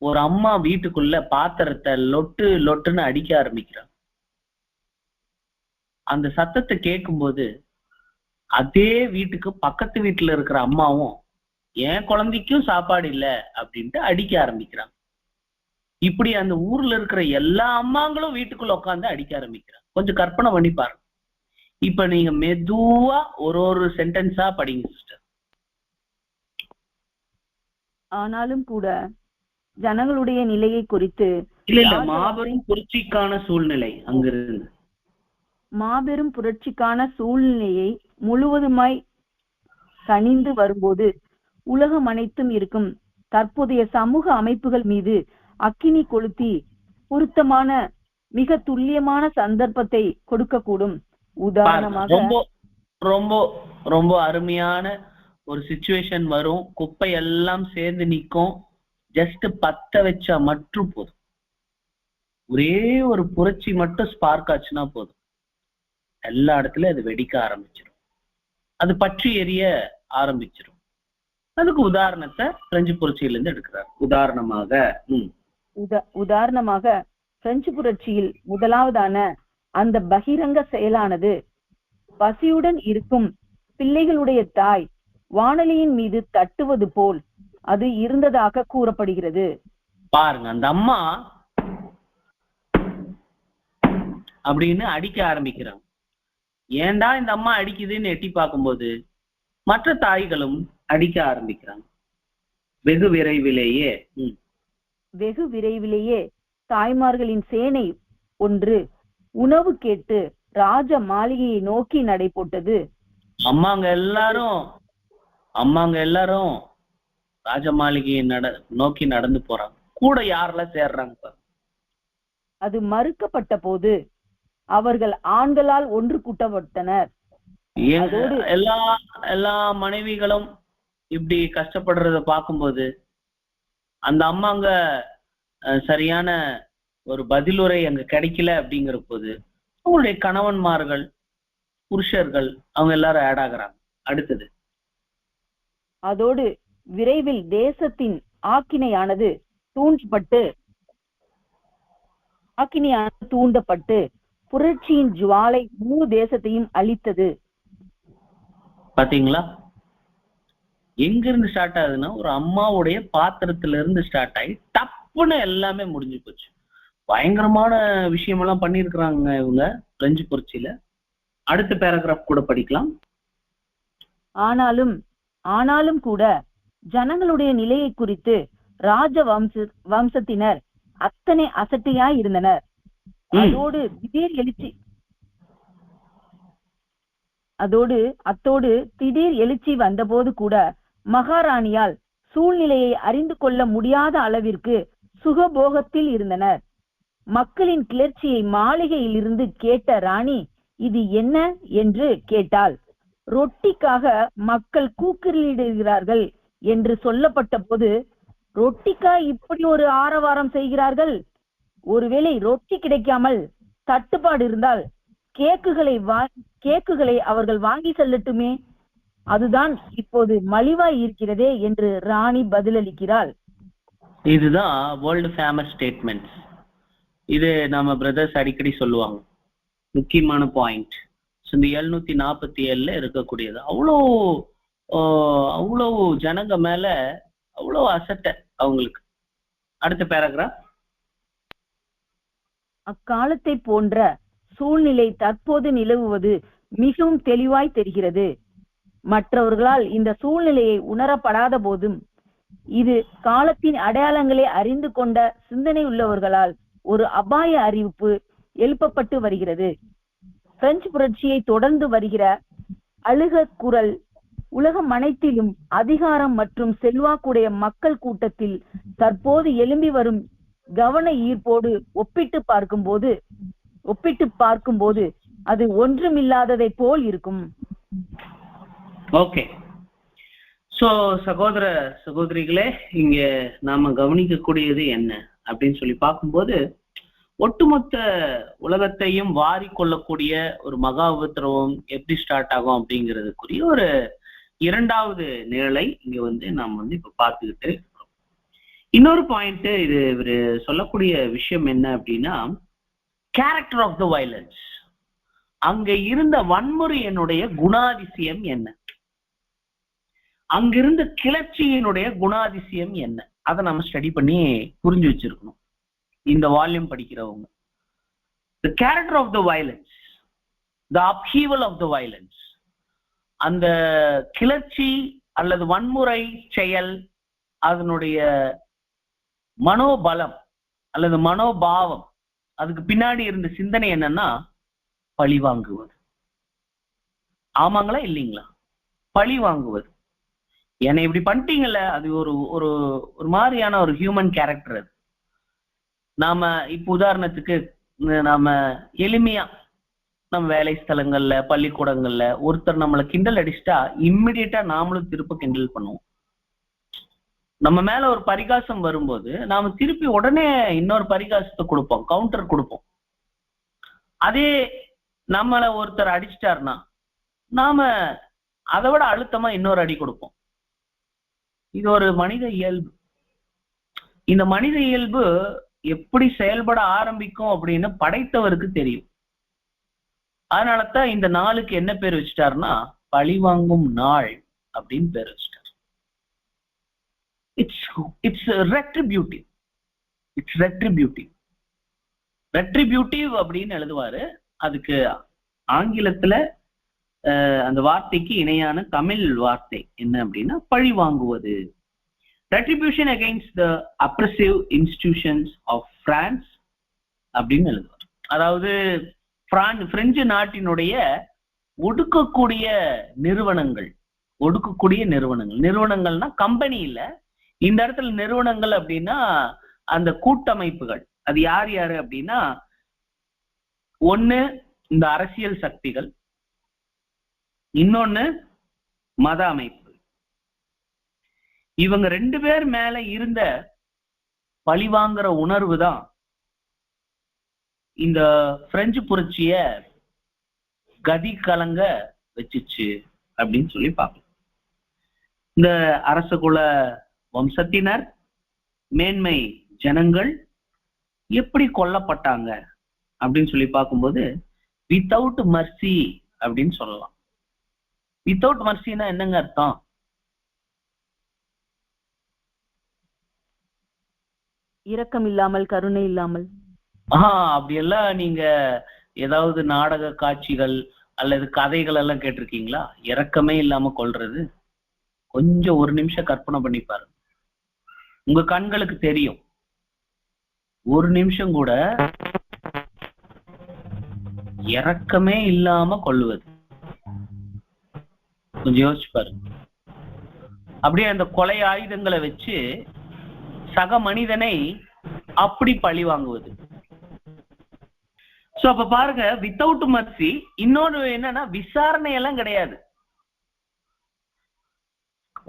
ஒரு அம்மா வீட்டுக்குள்ள பாத்திரத்தை லொட்டு லொட்டுன்னு அடிக்க ஆரம்பிக்கிறாங்க. அந்த சத்தத்தை கேட்கும்போது அதே வீட்டுக்கு பக்கத்து வீட்டுல இருக்கிற அம்மாவும் என் குழந்தைக்கும் சாப்பாடு இல்லை அப்படின்ட்டு அடிக்க ஆரம்பிக்கிறாங்க. இப்படி அந்த ஊர்ல இருக்கிற எல்லா அம்மாங்களும் வீட்டுக்குள்ள உட்காந்து அடிக்க ஆரம்பிக்கிறாங்க. கொஞ்சம் கற்பனை பண்ணி பாருங்க. இப்ப நீங்க மெதுவா ஒரு சென்டென்ஸா படிங்க சிஸ்டர். ஆனாலும் கூட ஜனங்களுடைய நிலையை குறித்து இல்ல மாபெரும் புரட்சிக்கான சூழ்நிலை அங்கிருந்து, மாபெரும் புரட்சிக்கான சூழ்நிலையை முழுவதுமாய் கனிந்து வரும்போது உலகம் அனைத்தும் இருக்கும் தற்போதைய சமூக அமைப்புகள் மீது அக்கினி கொளுத்தி பொருத்தமான மிக துல்லியமான சந்தர்ப்பத்தை கொடுக்கக்கூடும். உதாரணமாக ரொம்ப ரொம்ப ரொம்ப அருமையான ஒரு சிச்சுவேஷன் வரும். குப்பை எல்லாம் சேர்ந்து நிற்கும். ஜஸ்ட் பத்த வச்சா மட்டும் போதும். ஒரே ஒரு புரட்சி மட்டும் ஸ்பார்க் ஆச்சுன்னா போதும், எல்லா இடத்துலயும் அது வெடிக்க ஆரம்பிச்சிடும், அது பற்றி எரிய ஆரம்பிச்சிடும். அதுக்கு உதாரணத்தை பிரெஞ்சு புரட்சியிலிருந்து எடுக்கிறார். உதாரணமாக பிரெஞ்சு புரட்சியில் முதலாவதான அந்த பகிரங்க செயலானது பசியுடன் இருக்கும் பிள்ளைகளுடைய தாய் வானலியின் மீது தட்டுவது போல் அது இருந்ததாக கூறப்படுகிறது. பாருங்க, அந்த அம்மா அப்படின்னு அடிக்க ஆரம்பிக்கிறாங்க. ஏன்டா இந்த அம்மா அடிக்குதுன்னு எட்டி பார்க்கும்போது மற்ற தாய்களும் அடிக்க ஆரம்பிக்கிறாங்க. வெகு விரைவிலேயே தாய்மார்களின் சேனை ஒன்று உணவு கேட்டு ராஜ மாளிகையை நோக்கி நடை போட்டது. அம்மாங்க எல்லாரும் ராஜ மாளிகையை நோக்கி நடந்து போறாங்க. கூட யாரெல்லாம் சேர்றாங்க? அது மறுக்கப்பட்ட போது அவர்கள் ஆண்களால் ஒன்று கூட்டப்பட்டனர். எல்லா மனைவிகளும் இப்படி கஷ்டப்படுறத பார்க்கும்போது அந்த அம்மாங்க சரியான ஒரு பதிலுரை அங்க கிடைக்கல அப்படிங்கிற போது அவங்களுடைய கணவன்மார்கள், புருஷர்கள் அவங்க எல்லாரும் ஆட் ஆகுறாங்க. அடுத்தது, அதோடு விரைவில் தேசத்தின் ஆக்கினையானது தூண்டப்பட்டு புரட்சியின் ஜுவாலை முழு தேசத்தையும் அழித்தது. பாத்தீங்களா? எங்க இருந்து ஸ்டார்ட் ஆகுதுன்னா ஒரு அம்மாவுடைய பாத்திரத்துல இருந்து ஸ்டார்ட் ஆகி டப்புன்னு எல்லாமே முடிஞ்சு போச்சு. பயங்கரமான விஷயம் எல்லாம் பண்ணிருக்கிறாங்க இவங்க பிரெஞ்சு புரட்சியில. அடுத்த பேராகிராஃப் கூட படிக்கலாம். ஆனாலும் கூட ஜனங்களுடைய நிலையை குறித்து ராஜ வம்சத்தினர் அத்தனை அசட்டையாய் இருந்தனர். அத்தோடு திடீர் எழுச்சி வந்தபோது கூட மகாராணியால் சூழ்நிலையை அறிந்து கொள்ள முடியாத அளவிற்கு சுகபோகத்தில் இருந்தனர். மக்களின் கிளர்ச்சியை மாளிகையில் இருந்து கேட்ட ராணி இது என்ன என்று கேட்டாள். ரொட்டிக்காக மக்கள் கூக்குரலிடுகிறார்கள் என்று சொல்லப்பட்ட போது, ரொட்டிக்கா இப்படி ஒரு ஆரவாரம் செய்கிறார்கள்? ஒருவேளை ரொட்டி கிடைக்காமல் தட்டுப்பாடு இருந்தால் கேக்குகளை அவர்கள் வாங்கி செல்லட்டுமே, அதுதான் இப்போது மலிவாய் இருக்கிறதே என்று ராணி பதிலளிக்கிறாள். இதுதான் வேர்ல்டு ஃபேமஸ் ஸ்டேட்மெண்ட்ஸ். இது நம்ம பிரதர்ஸ் அடிக்கடி சொல்லுவாங்க, முக்கியமான பாயிண்ட். இந்த 747 இருக்கக்கூடியது. அவ்வளோ ஜனங்க மேல அவ்வளோ அசட்டை அவங்களுக்கு. அடுத்த பேராகிராஃப். அக்காலத்தை போன்ற சூழ்நிலை தற்போது நிலவுவது மிகவும் தெளிவாய் தெரிகிறது. மற்றவர்களால் இந்த சூழ்நிலையை உணரப்படாத போதும் இது காலத்தின் அடையாளங்களை அறிந்து கொண்ட சிந்தனை உள்ளவர்களால் ஒரு அபாய அறிவிப்பு எழுப்பப்பட்டு வருகிறது. பிரெஞ்சு புரட்சியை தொடர்ந்து வருகிற அழுக குரல் உலகம் அனைத்திலும் அதிகாரம் மற்றும் செல்வாக்குடைய மக்கள் கூட்டத்தில் தற்போது எழும்பி வரும் கவன ஈர்ப்போடு ஒப்பிட்டு பார்க்கும்போது அது ஒன்றுமில்லாததை போல் இருக்கும். ஓகே, சோ சகோதர சகோதரிகளே, இங்க நாம கவனிக்கக்கூடியது என்ன அப்படின்னு சொல்லி பார்க்கும்போது, ஒட்டுமொத்த உலகத்தையும் வாரி கொள்ளக்கூடிய ஒரு மகா உபத்திரவம் எப்படி ஸ்டார்ட் ஆகும் அப்படிங்கிறதுக்குரிய ஒரு இரண்டாவது நிழலை இங்க நாம் இப்ப பார்த்துக்கிட்டு இருக்கிறோம். இன்னொரு பாயிண்ட், இது இவரு சொல்லக்கூடிய விஷயம் என்ன அப்படின்னா, கேரக்டர் ஆஃப் த வயலன்ஸ். அங்க இருந்த வன்முறையினுடைய குணாதிசயம் என்ன, அங்கிருந்த கிளர்ச்சியினுடைய குணாதிசயம் என்ன, அதை நம்ம ஸ்டடி பண்ணி புரிஞ்சு வச்சிருக்கணும் இந்த வால்யூம் படிக்கிறவங்க. The character of the violence, the upheaval of the violence, அந்த கிளர்ச்சி அல்லது வன்முறை செயல், அதனுடைய மனோபலம் அல்லது மனோபாவம், அதுக்கு பின்னாடி இருந்த சிந்தனை என்னன்னா பழி வாங்குவது. ஆமாங்களா இல்லைங்களா? பழி வாங்குவது. என்னை இப்படி பண்ணிட்டீங்கல்ல, அது ஒரு ஒரு மாதிரியான ஒரு ஹியூமன் கேரக்டர். அது நாம இப்ப உதாரணத்துக்கு நாம எளிமையா நம்ம வேலை ஸ்தலங்கள்ல, பள்ளிக்கூடங்கள்ல ஒருத்தர் நம்மளை கிண்டல் அடிச்சுட்டா இம்மிடியட்டா நாமளும் திருப்ப கிண்டல் பண்ணுவோம். நம்ம மேல ஒரு பரிகாசம் வரும்போது நாம திருப்பி உடனே இன்னொரு பரிகாசத்தை கொடுப்போம், கவுண்டர் கொடுப்போம். அதே நம்மள ஒருத்தர் அடிச்சிட்டாருன்னா நாம அதை விட அழுத்தமா இன்னொரு அடி கொடுப்போம். இது ஒரு மனித இயல்பு. இந்த மனித இயல்பு எப்படி செயல்பட ஆரம்பிக்கும் அப்படின்னு படைத்தவருக்கு தெரியும். அதனாலதான் இந்த நாளுக்கு என்ன பேர் வச்சுட்டாருன்னா பழிவாங்கும் நாள் அப்படின்னு பேர் வச்சுட்டார். It's retributive. It's retributive. Retributive அப்படின்னு எழுதுவாரு. அதுக்கு ஆங்கிலத்துல அந்த வார்த்தைக்கு இணையான தமிழ் வார்த்தை என்ன அப்படின்னா பழி வாங்குவது. Retribution against the oppressive institutions of France அப்படின்னு எழுதுவார். அதாவது பிரெஞ்சு நாட்டினுடைய ஒடுக்கக்கூடிய நிறுவனங்கள்னா கம்பெனி இல்ல, இந்த இடத்துல நிறுவனங்கள் அப்படின்னா அந்த கூட்டமைப்புகள். அது யார் யாரு அப்படின்னா, ஒண்ணு இந்த அரசியல் சக்திகள், இன்னொன்னு மத அமைப்பு. இவங்க 2 பேர் மேல இருந்த பழிவாங்கிற உணர்வு தான் இந்த பிரெஞ்சு புரட்சிய கதி கலங்க வச்சுச்சு அப்படின்னு சொல்லி பார்க்கலாம். இந்த அரச குல வம்சத்தினர், மேன்மை ஜனங்கள் எப்படி கொல்லப்பட்டாங்க அப்படின்னு சொல்லி பார்க்கும்போது வித்தவுட் மர்சி அப்படின்னு சொல்லலாம். வித்தவுட் மர்சினா என்னங்க அர்த்தம்? இரக்கம் இல்லாமல், கருணை இல்லாமல். அப்படியெல்லாம் நீங்க ஏதாவது நாடக காட்சிகள் அல்லது கதைகள் எல்லாம் கேட்டிருக்கீங்களா? இரக்கமே இல்லாம கொல்றது. கொஞ்சம் ஒரு நிமிஷம் கற்பனை பண்ணி பாருங்க, உங்க கண்களுக்கு தெரியும். ஒரு நிமிஷம் கூட இரக்கமே இல்லாம கொல்லுவது. கொஞ்சம் யோசிச்சு பாருங்க. அப்படியே அந்த கொலை ஆயுதங்களை வச்சு சக மனிதனை அப்படி பழி வாங்குவது. சோ அப்ப பாருங்க, வித்தவுட் மர்சி. இன்னொரு என்னன்னா, விசாரணை எல்லாம் கிடையாது.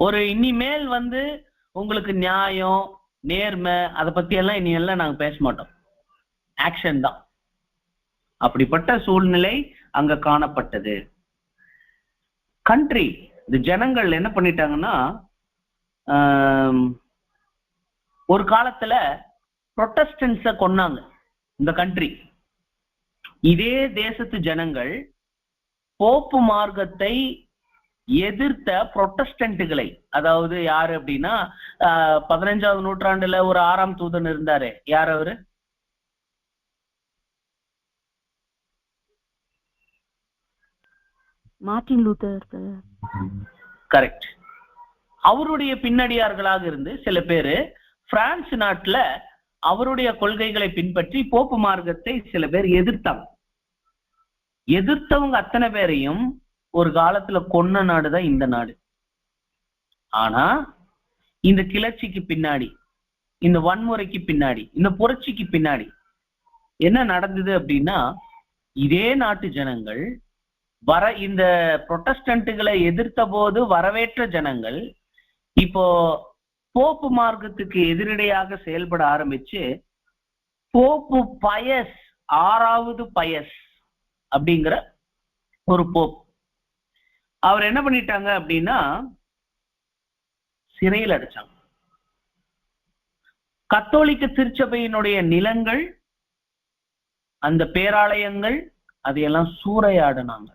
ஒரு இனிமேல் உங்களுக்கு நியாயம், நேர்மை, அதை பத்தி எல்லாம் இனி எல்லாம் நாங்க பேச மாட்டோம். ஆக்ஷன் தான். அப்படிப்பட்ட சூழ்நிலை அங்க காணப்பட்டது. கண்ட்ரி, இந்த ஜனங்கள் என்ன பண்ணிட்டாங்கன்னா, ஒரு காலத்துல புரொட்டஸ்டன்ஸ கொன்னாங்க இந்த கண்ட்ரி. இதே தேசத்து ஜனங்கள் போப்பு மார்க்கத்தை எதிர்த்த புரொட்டஸ்டன்ட்டுகளை, அதாவது யாரு அப்படின்னா 15ஆவது நூற்றாண்டுல ஒரு 6ஆம் தூதன் இருந்தாரு. யார் அவரு? Martin Luther. கரெக்ட். அவருடைய பின்னடியார்களாக இருந்து சில பேரு பிரான்ஸ் நாட்டுல அவருடைய கொள்கைகளை பின்பற்றி போப்பு மார்க்கத்தை சில பேர் எதிர்த்தாங்க. எதிர்த்தவங்க அத்தனை பேரையும் ஒரு காலத்துல கொன்ன நாடுதான் இந்த நாடு. ஆனா இந்த கிளர்ச்சிக்கு பின்னாடி, இந்த வன்முறைக்கு பின்னாடி, இந்த புரட்சிக்கு பின்னாடி என்ன நடந்தது அப்படின்னா, இதே நாட்டு ஜனங்கள் இந்த புரொட்டஸ்டன்ட்டுகளை எதிர்த்த போது வரவேற்ற ஜனங்கள் இப்போ போப்பு மார்க்கத்துக்கு எதிரடையாக செயல்பட ஆரம்பிச்சு, போப்பு பயஸ், 6வது பயஸ் அப்படிங்கிற ஒரு போப், அவர் என்ன பண்ணிட்டாங்க அப்படின்னா சிறையில் அடைச்சாங்க. கத்தோலிக்க திருச்சபையினுடைய நிலங்கள், அந்த பேராலயங்கள், அதையெல்லாம் சூறையாடினாங்க.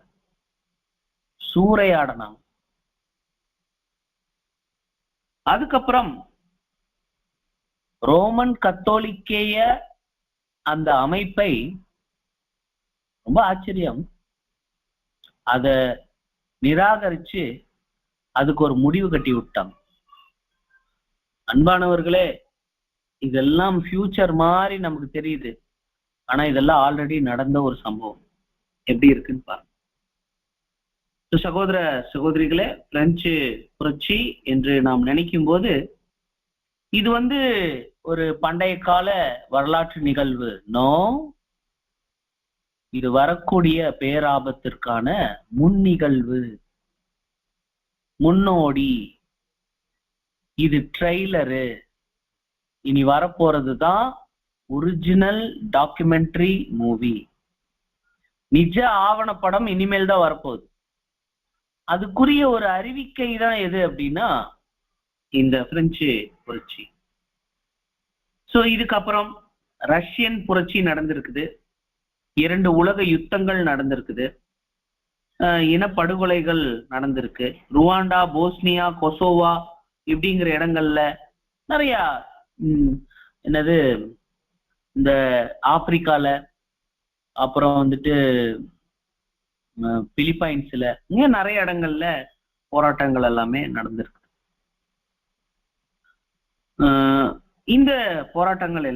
அதுக்கப்புறம் ரோமன் கத்தோலிக்கேய அந்த அமைப்பை, ரொம்ப ஆச்சரியம், அத நிராகரிச்சு அதுக்கு ஒரு முடிவு கட்டி விட்டாங்க. அன்பானவர்களே, இதெல்லாம் ஃபியூச்சர் மாதிரி நமக்கு தெரியுது. ஆனா இதெல்லாம் ஆல்ரெடி நடந்த ஒரு சம்பவம். எப்படி இருக்குன்னு பாருங்க. சகோதர சகோதரிகளே, பிரெஞ்சு புரட்சி என்று நாம் நினைக்கும் போது இது ஒரு பண்டைய கால வரலாற்று நிகழ்வு. நோ, இது வரக்கூடிய பேராபத்திற்கான முன் நிகழ்வு, முன்னோடி. இது ட்ரெய்லரு. இனி வரப்போறதுதான் ஒரிஜினல் டாக்குமெண்ட்ரி மூவி. நிஜ ஆவணப்படம் இனிமேல் தான் வரப்போகுது. அதுக்குரிய ஒரு அறிவிக்கை தான் எது அப்படின்னா இந்த பிரெஞ்சு புரட்சி. சோ இதுக்கப்புறம் ரஷ்யன் புரட்சி நடந்திருக்குது. 2 உலக யுத்தங்கள் நடந்திருக்குது. இனப்படுகொலைகள் நடந்திருக்கு. ருவாண்டா, போஸ்னியா, கொசோவா இப்படிங்கிற இடங்கள்ல நிறைய என்னது, இந்த ஆப்பிரிக்கால, அப்புறம் பிலிப்பைன்ஸ்ல, இங்க நிறைய இடங்கள்ல போராட்டங்கள் எல்லாமே நடந்திருக்கு. இந்த போராட்டங்கள்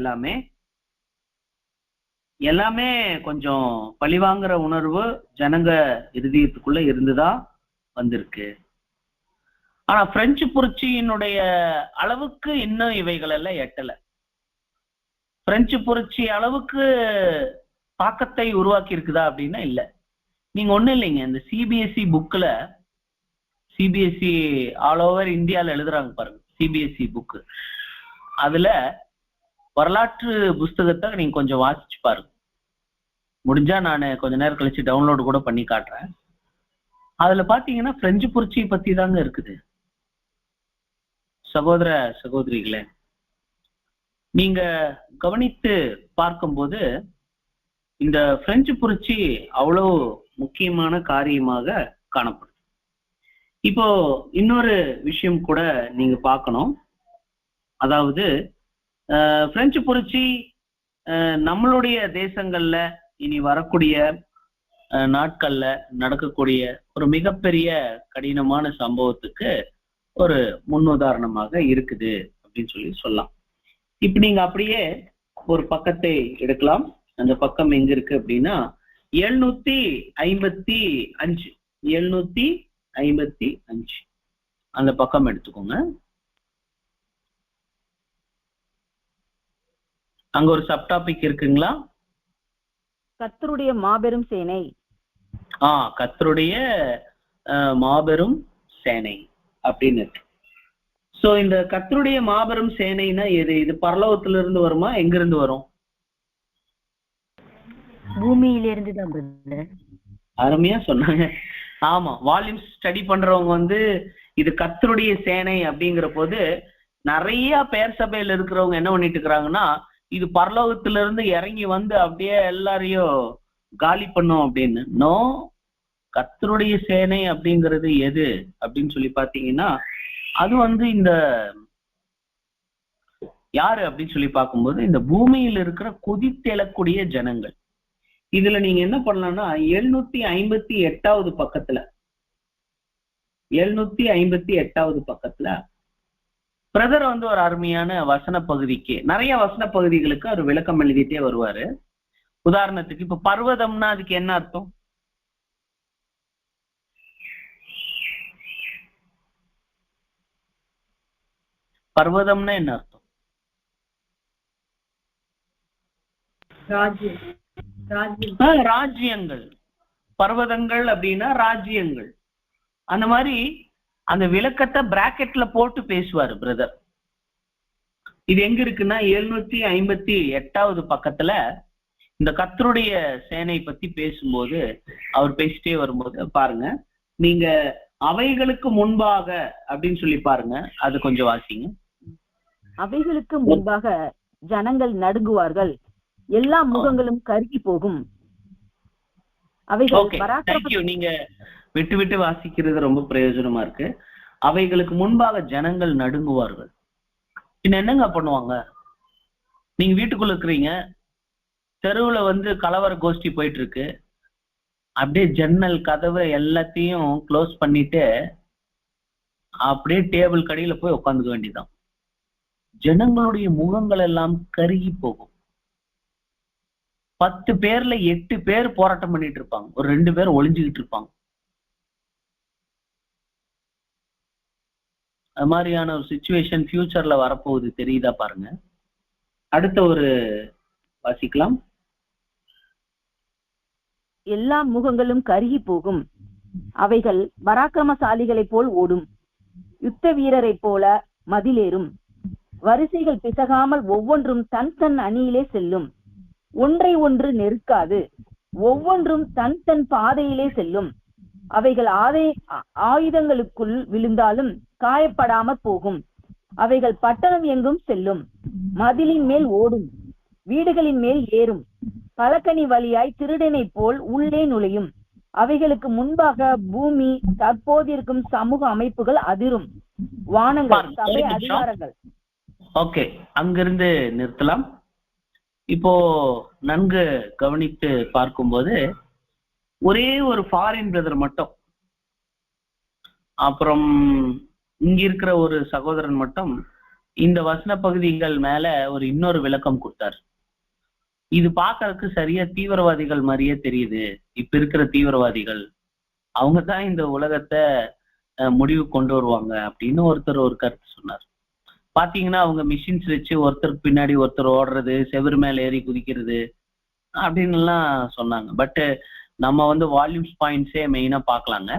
எல்லாமே கொஞ்சம் பழிவாங்கிற உணர்வு ஜனங்க இருதயத்துக்குள்ள இருந்துதான் வந்திருக்கு. ஆனா பிரெஞ்சு புரட்சியினுடைய அளவுக்கு இன்னும் இவைகள் எல்லாம் எட்டல. பிரெஞ்சு புரட்சி அளவுக்கு தாக்கத்தை உருவாக்கி இருக்குதா அப்படின்னா இல்ல. நீங்க ஒண்ணும் இல்லைங்க, இந்த சிபிஎஸ்இ புக்ல, சிபிஎஸ்இ ஆல் ஓவர் இந்தியால எழுதுறாங்க பாருங்க, சிபிஎஸ்இ புக்கு. அதுல வரலாற்று புஸ்தகத்தை நீங்க கொஞ்சம் வாசிச்சு பாருங்க. முடிஞ்சா நான் கொஞ்ச நேரம் கழிச்சு டவுன்லோடு கூட பண்ணி காட்டுறேன். அதுல பாத்தீங்கன்னா பிரெஞ்சு புரட்சியை பத்தி தாங்க இருக்குது. சகோதர சகோதரிகளே, நீங்க கவனித்து பார்க்கும்போது இந்த பிரெஞ்சு புரட்சி அவ்வளவு முக்கியமான காரியமாக காணப்படும். இப்போ இன்னொரு விஷயம் கூட நீங்க பார்க்கணும். அதாவது பிரெஞ்சு புரட்சி நம்மளுடைய தேசங்கள்ல இனி வரக்கூடிய நாட்கள்ல நடக்கக்கூடிய ஒரு மிகப்பெரிய கடினமான சம்பவத்துக்கு ஒரு முன்னுதாரணமாக இருக்குது அப்படின்னு சொல்லலாம். இப்ப நீங்க அப்படியே ஒரு பக்கத்தை எடுக்கலாம். அந்த பக்கம் எங்க இருக்கு அப்படின்னா 755 அந்த பக்கம் எடுத்துக்கோங்க. அங்க ஒரு சப்டாபிக் இருக்குங்களா? கர்த்தருடைய மாபெரும் சேனை. கர்த்தருடைய மாபெரும் சேனை அப்படின்னு இருக்கு. சோ இந்த கர்த்தருடைய மாபெரும் சேனைனா எது? இது பரலோகத்துல இருந்து வருமா? எங்க இருந்து வரும்? பூமியிலிருந்து தான். அருமையா சொன்னாங்க. ஆமா, வால்யூம்ஸ் ஸ்டடி பண்றவங்க இது கர்த்தருடைய சேனை அப்படிங்கிற போது நிறைய பேர் சபையில இருக்கிறவங்க என்ன பண்ணிட்டு இருக்கிறாங்கன்னா, இது பரலோகத்துல இருந்து இறங்கி அப்படியே எல்லாரையும் காலி பண்ணும் அப்படின்னு. நோ, கர்த்தருடைய சேனை அப்படிங்கிறது எது அப்படின்னு சொல்லி பாத்தீங்கன்னா, அது இந்த யாரு அப்படின்னு சொல்லி பார்க்கும்போது இந்த பூமியில் இருக்கிற கொதித்தெழக்கூடிய ஜனங்கள். இதுல நீங்க என்ன பண்ணலாம்னா 758வது பக்கத்துல 758வது பக்கத்துல பிரதர் ஒரு அருமையான வசன பகுதிக்கு, நிறைய வசன பகுதிகளுக்கு அவர் விளக்கம் எழுதிட்டே வருவாரு. உதாரணத்துக்கு இப்ப பர்வதம்னா அதுக்கு என்ன அர்த்தம்? பர்வதம்னா என்ன அர்த்தம்? ராஜ்யங்கள். பர்வதங்கள் அப்படின்னா ராஜ்யங்கள். அந்த மாதிரி அந்த விளக்கத்தை பிராக்கெட்ல போட்டு பேசுவாரு பிரதர். இது எங்க இருக்குன்னா 758வது பக்கத்துல இந்த கர்த்தருடைய சேனை பத்தி பேசும்போது அவர் பேசிட்டே வரும்போது பாருங்க, நீங்க அவைகளுக்கு முன்பாக அப்படின்னு சொல்லி பாருங்க. அது கொஞ்சம் வாசிங்க. அவைகளுக்கு முன்பாக ஜனங்கள் நடுங்குவார்கள், எல்லா முகங்களும் கருகி போகும். நீங்க விட்டு விட்டு வாசிக்கிறது ரொம்ப பிரயோஜனமா இருக்கு. அவைகளுக்கு முன்பாக ஜனங்கள் நடுங்குவார்கள். இன்னும் என்னங்க பண்ணுவாங்க? நீங்க வீட்டுக்குள்ள இருக்கிறீங்க, தெருவுல கலவர கோஷ்டி போயிட்டு இருக்கு. அப்படியே ஜன்னல் கதவை எல்லாத்தையும் க்ளோஸ் பண்ணிட்டு அப்படியே டேபிள் கடையில போய் உட்காந்துக்க வேண்டியதான். ஜனங்களுடைய முகங்கள் எல்லாம் கருகி போகும். 10 பேர்ல 8 பேர் போராட்டம் பண்ணிட்டு இருப்பாங்க, ஒரு 2 பேர் ஒளிஞ்சுக்கிட்டு இருப்பாங்க. அது மாதிரியான ஒரு சிச்சுவேஷன் ஃபியூச்சர்ல வரப்போகுது, தெரியுதா பாருங்க. அடுத்த ஒரு வாசிக்கலாம். எல்லா முகங்களும் கருகி போகும், அவைகள் பராக்கிரமசாலிகளை போல் ஓடும், யுத்த வீரரை போல மதிலேறும். வரிசைகள் பிசகாமல் ஒவ்வொன்றும் தன் தன் அணியிலே செல்லும், ஒன்றை ஒன்று நெருக்காது, ஒவ்வொன்றும் தன் தன் பாதையிலே செல்லும். அவைகள் ஆயுதங்களுக்குள் விழுந்தாலும் காயப்படாமற் போகும். அவைகள் பட்டணம் எங்கும் செல்லும், மதிலின் மேல் ஓடும், வீடுகளின் மேல் ஏறும், பலகனி வழியாய் திருடனை போல் உள்ளே நுழையும். அவைகளுக்கு முன்பாக பூமி தற்போதிருக்கும் சமூக அமைப்புகள் அதிரும், வானங்கள் சபை அதிகாரங்கள். ஓகே, அங்கிருந்து நிறுத்தலாம். இப்போ நன்கு கவனித்து பார்க்கும்போது ஒரே ஒரு ஃபாரின் பிரதர் மட்டும், அப்புறம் இங்க இருக்கிற ஒரு சகோதரன் மட்டும் இந்த வசன பகுதிகள் மேல இன்னொரு விளக்கம் கொடுத்தார். இது பார்க்கறதுக்கு சரியா தீவிரவாதிகள் மாதிரியே தெரியுது. இப்ப இருக்கிற தீவிரவாதிகள் அவங்க தான் இந்த உலகத்தை முடிவு கொண்டு வருவாங்க அப்படின்னு ஒருத்தர் ஒரு கருத்து சொன்னார். பாத்தீங்கன்னா அவங்க மிஷின்ஸ் வச்சு ஒருத்தருக்கு பின்னாடி ஒருத்தர் ஓடுறது, செவுரு மேல ஏறி குதிக்கிறது அப்படின்னு எல்லாம் சொன்னாங்க. பட் நம்ம வால்யூம்ஸ் பாயிண்ட்ஸே மெயினா பார்க்கலாங்க.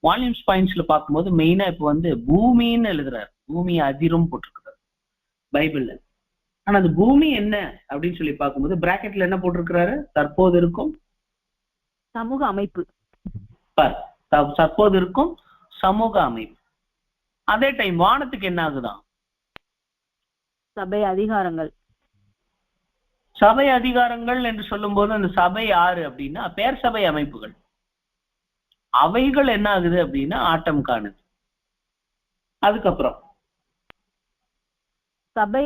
வால்யூம்ஸ் பாயிண்ட்ஸ்ல பார்க்கும்போது மெயினா இப்ப வந்து பூமின்னு எழுதுறாரு, பூமி அதிரும் போட்டிருக்கிறார் பைபிள்ல. ஆனா அந்த பூமி என்ன அப்படின்னு சொல்லி பார்க்கும்போது பிராக்கெட்ல என்ன போட்டிருக்கிறாரு, தற்போது இருக்கும் சமூக அமைப்பு. தற்போது இருக்கும் சமூக அமைப்பு. அதே டைம் வானத்துக்கு என்ன ஆகுதான், சபை அதிகாரங்கள். சபை அதிகாரங்கள் என்று சொல்லும் போது அந்த சபை யாரு அப்படின்னா பேர் சபை அமைப்புகள். அவைகள் என்ன ஆகுது அப்படின்னா ஆட்டம் காணுது. அதுக்கப்புறம் சபை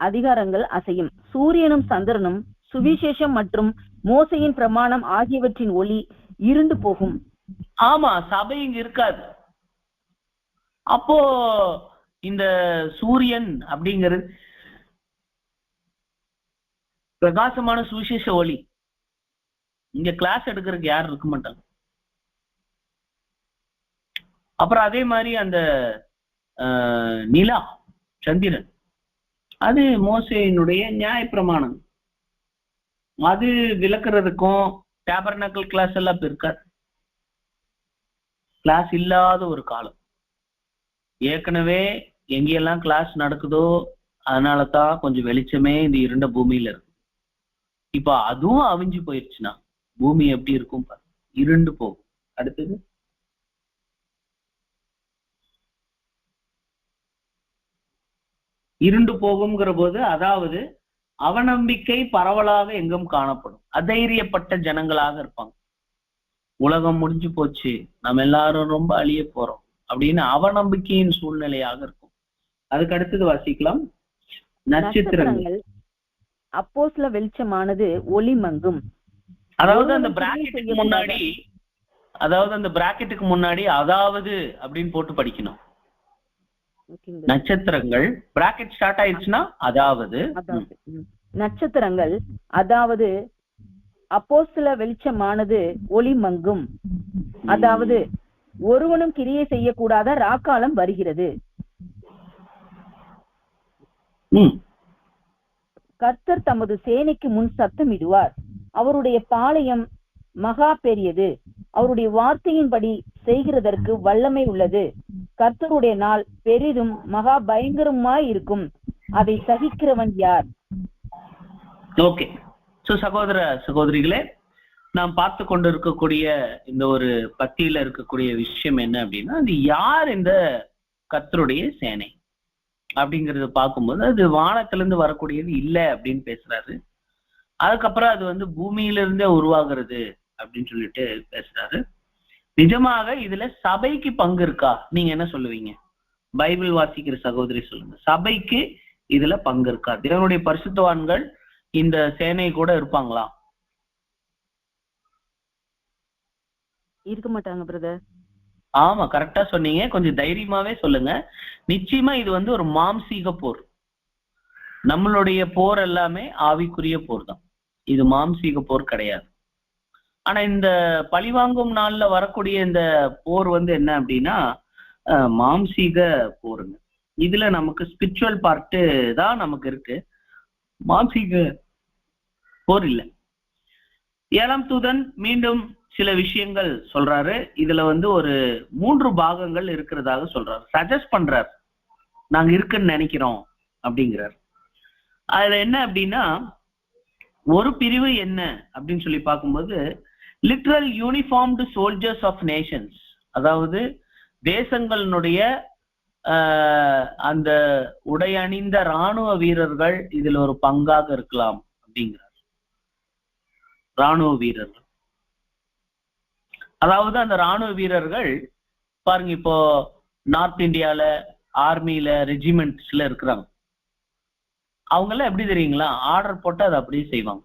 அதிகாரங்கள் அசையும். சூரியனும் சந்திரனும் சுவிசேஷம் மற்றும் மோசையின் பிரமாணம் ஆகியவற்றின் ஒளி இருண்டு போகும். ஆமா, சபை இங்க இருக்காது. அப்போ இந்த சூரியன் அப்படிங்கிறது பிரகாசமான சுவிசேஷ ஒளி. இங்க கிளாஸ் எடுக்கிறதுக்கு யாரும் இருக்க மாட்டாங்க. அப்புறம் அதே மாதிரி அந்த நிலா சந்திரன் அது மோசேயினுடைய நியாயப்பிரமாணம். அது விளக்குறதுக்கும் டேபர்னக்கல் கிளாஸ் எல்லாம் இப்ப இருக்காது. கிளாஸ் இல்லாத ஒரு காலம். ஏற்கனவே எங்கெல்லாம் கிளாஸ் நடக்குதோ அதனாலதான் கொஞ்சம் வெளிச்சமே இந்த இருண்ட பூமியில இருக்கு. இப்ப அதுவும் அவிஞ்சு போயிடுச்சுன்னா பூமி எப்படி இருக்கும், இருண்டு போகும். அடுத்தது இருண்டு போகும்ங்கிற போது அதாவது அவநம்பிக்கை பரவலாக எங்கும் காணப்படும். அதைரியப்பட்ட ஜனங்களாக இருப்பாங்க. உலகம் முடிஞ்சு போச்சு, நம்ம எல்லாரும் ரொம்ப அழிய போறோம் அப்படின்னு அவநம்பிக்கையின் சூழ்நிலையாக இருக்கும். அதுக்கு அடுத்தது வாசிக்கலாம். நட்சத்திரங்கள். அப்போஸ்தல வெளிச்சமானது ஒளி மங்கும். அதாவது அந்த பிராக்கெட்டுக்கு முன்னாடி அதாவது அப்படின்னு போட்டு படிக்கணும். நட்சத்திரங்கள் பிராக்கெட் ஸ்டார்ட் ஆயிடுச்சுன்னா அதாவது நட்சத்திரங்கள் அதாவது அப்போஸ்தல வெளிச்சமானது ஒளி மங்கும். அதாவது ஒருவனும் கிரியை செய்யக்கூடாத ராக்காலம் வருகிறது. கர்த்தர் தமது சேனைக்கு முன் சத்தமிடுவார். அவருடைய பாளையம் மகா பெரியது. அவருடைய வார்த்தையின்படி செய்கிறதற்கு வல்லமை உள்ளது. கர்த்தருடைய நாள் பெரிதும் மகா பயங்கரமாய் இருக்கும். அதை சகிக்கிறவன் யார்? ஓகே. சோ சகோதர சகோதரிகளே, நாம் பார்த்து கொண்டு இருக்கக்கூடிய இந்த ஒரு பத்தியில இருக்கக்கூடிய விஷயம் என்ன அப்படின்னா, அது யார் இந்த கர்த்தருடைய சேனை அப்படிங்கறத பார்க்கும்போது அது வானத்திலிருந்து வரக்கூடியது இல்லை அப்படின்னு பேசுறாரு. அதுக்கப்புறம் அது வந்து பூமியிலிருந்தே உருவாகிறது அப்படின்னு சொல்லிட்டு பேசுறாரு. நிஜமாக இதுல சபைக்கு பங்கு இருக்கா? நீங்க என்ன சொல்லுவீங்க? பைபிள் வாசிக்கிற சகோதரி சொல்லுங்க, சபைக்கு இதுல பங்கு இருக்கா? தேவனுடைய பரிசுத்தவான்கள் இந்த சேனை கூட இருப்பாங்களா? இருக்க மாட்டாங்க பிரதர். ஆமா, கரெக்டா சொன்னீங்க. கொஞ்சம் தைரியமாவே சொல்லுங்க. நிச்சயமா இது வந்து ஒரு மாம்சீக போர். நம்மளுடைய போர் எல்லாமே ஆவிக்குரிய போர் தான். இது மாம்சீக போர் கிடையாது. ஆனா இந்த பழிவாங்கும் நாள்ல வரக்கூடிய இந்த போர் வந்து என்ன அப்படின்னா மாம்சீக போருங்க. இதுல நமக்கு ஸ்பிரிச்சுவல் பார்ட்டு தான் நமக்கு இருக்கு, மாம்சீக போர் இல்லை. 7ஆம் தூதன் மீண்டும் சில விஷயங்கள் சொல்றாரு. இதுல வந்து ஒரு 3 பாகங்கள் இருக்கிறதாக சொல்றாரு, சஜஸ்ட் பண்றாரு. நாங்க இருக்குன்னு நினைக்கிறோம் அப்படிங்கிறார். அதுல என்ன அப்படின்னா ஒரு பிரிவு என்ன அப்படின்னு சொல்லி பார்க்கும்போது literal uniformed soldiers of nations, அதாவது தேசங்களினுடைய அந்த உடை அணிந்த இராணுவ வீரர்கள் இதுல ஒரு பங்காக இருக்கலாம் அப்படிங்கிறார். இராணுவ வீரர்கள், அதாவது அந்த இராணுவ வீரர்கள் பாருங்க, இப்போ நார்த் இந்தியால ஆர்மியில ரெஜிமெண்ட்ஸ்ல இருக்கிறாங்க. அவங்க எல்லாம் எப்படி தெரியுங்களா, ஆர்டர் போட்டு அதை அப்படியே செய்வாங்க.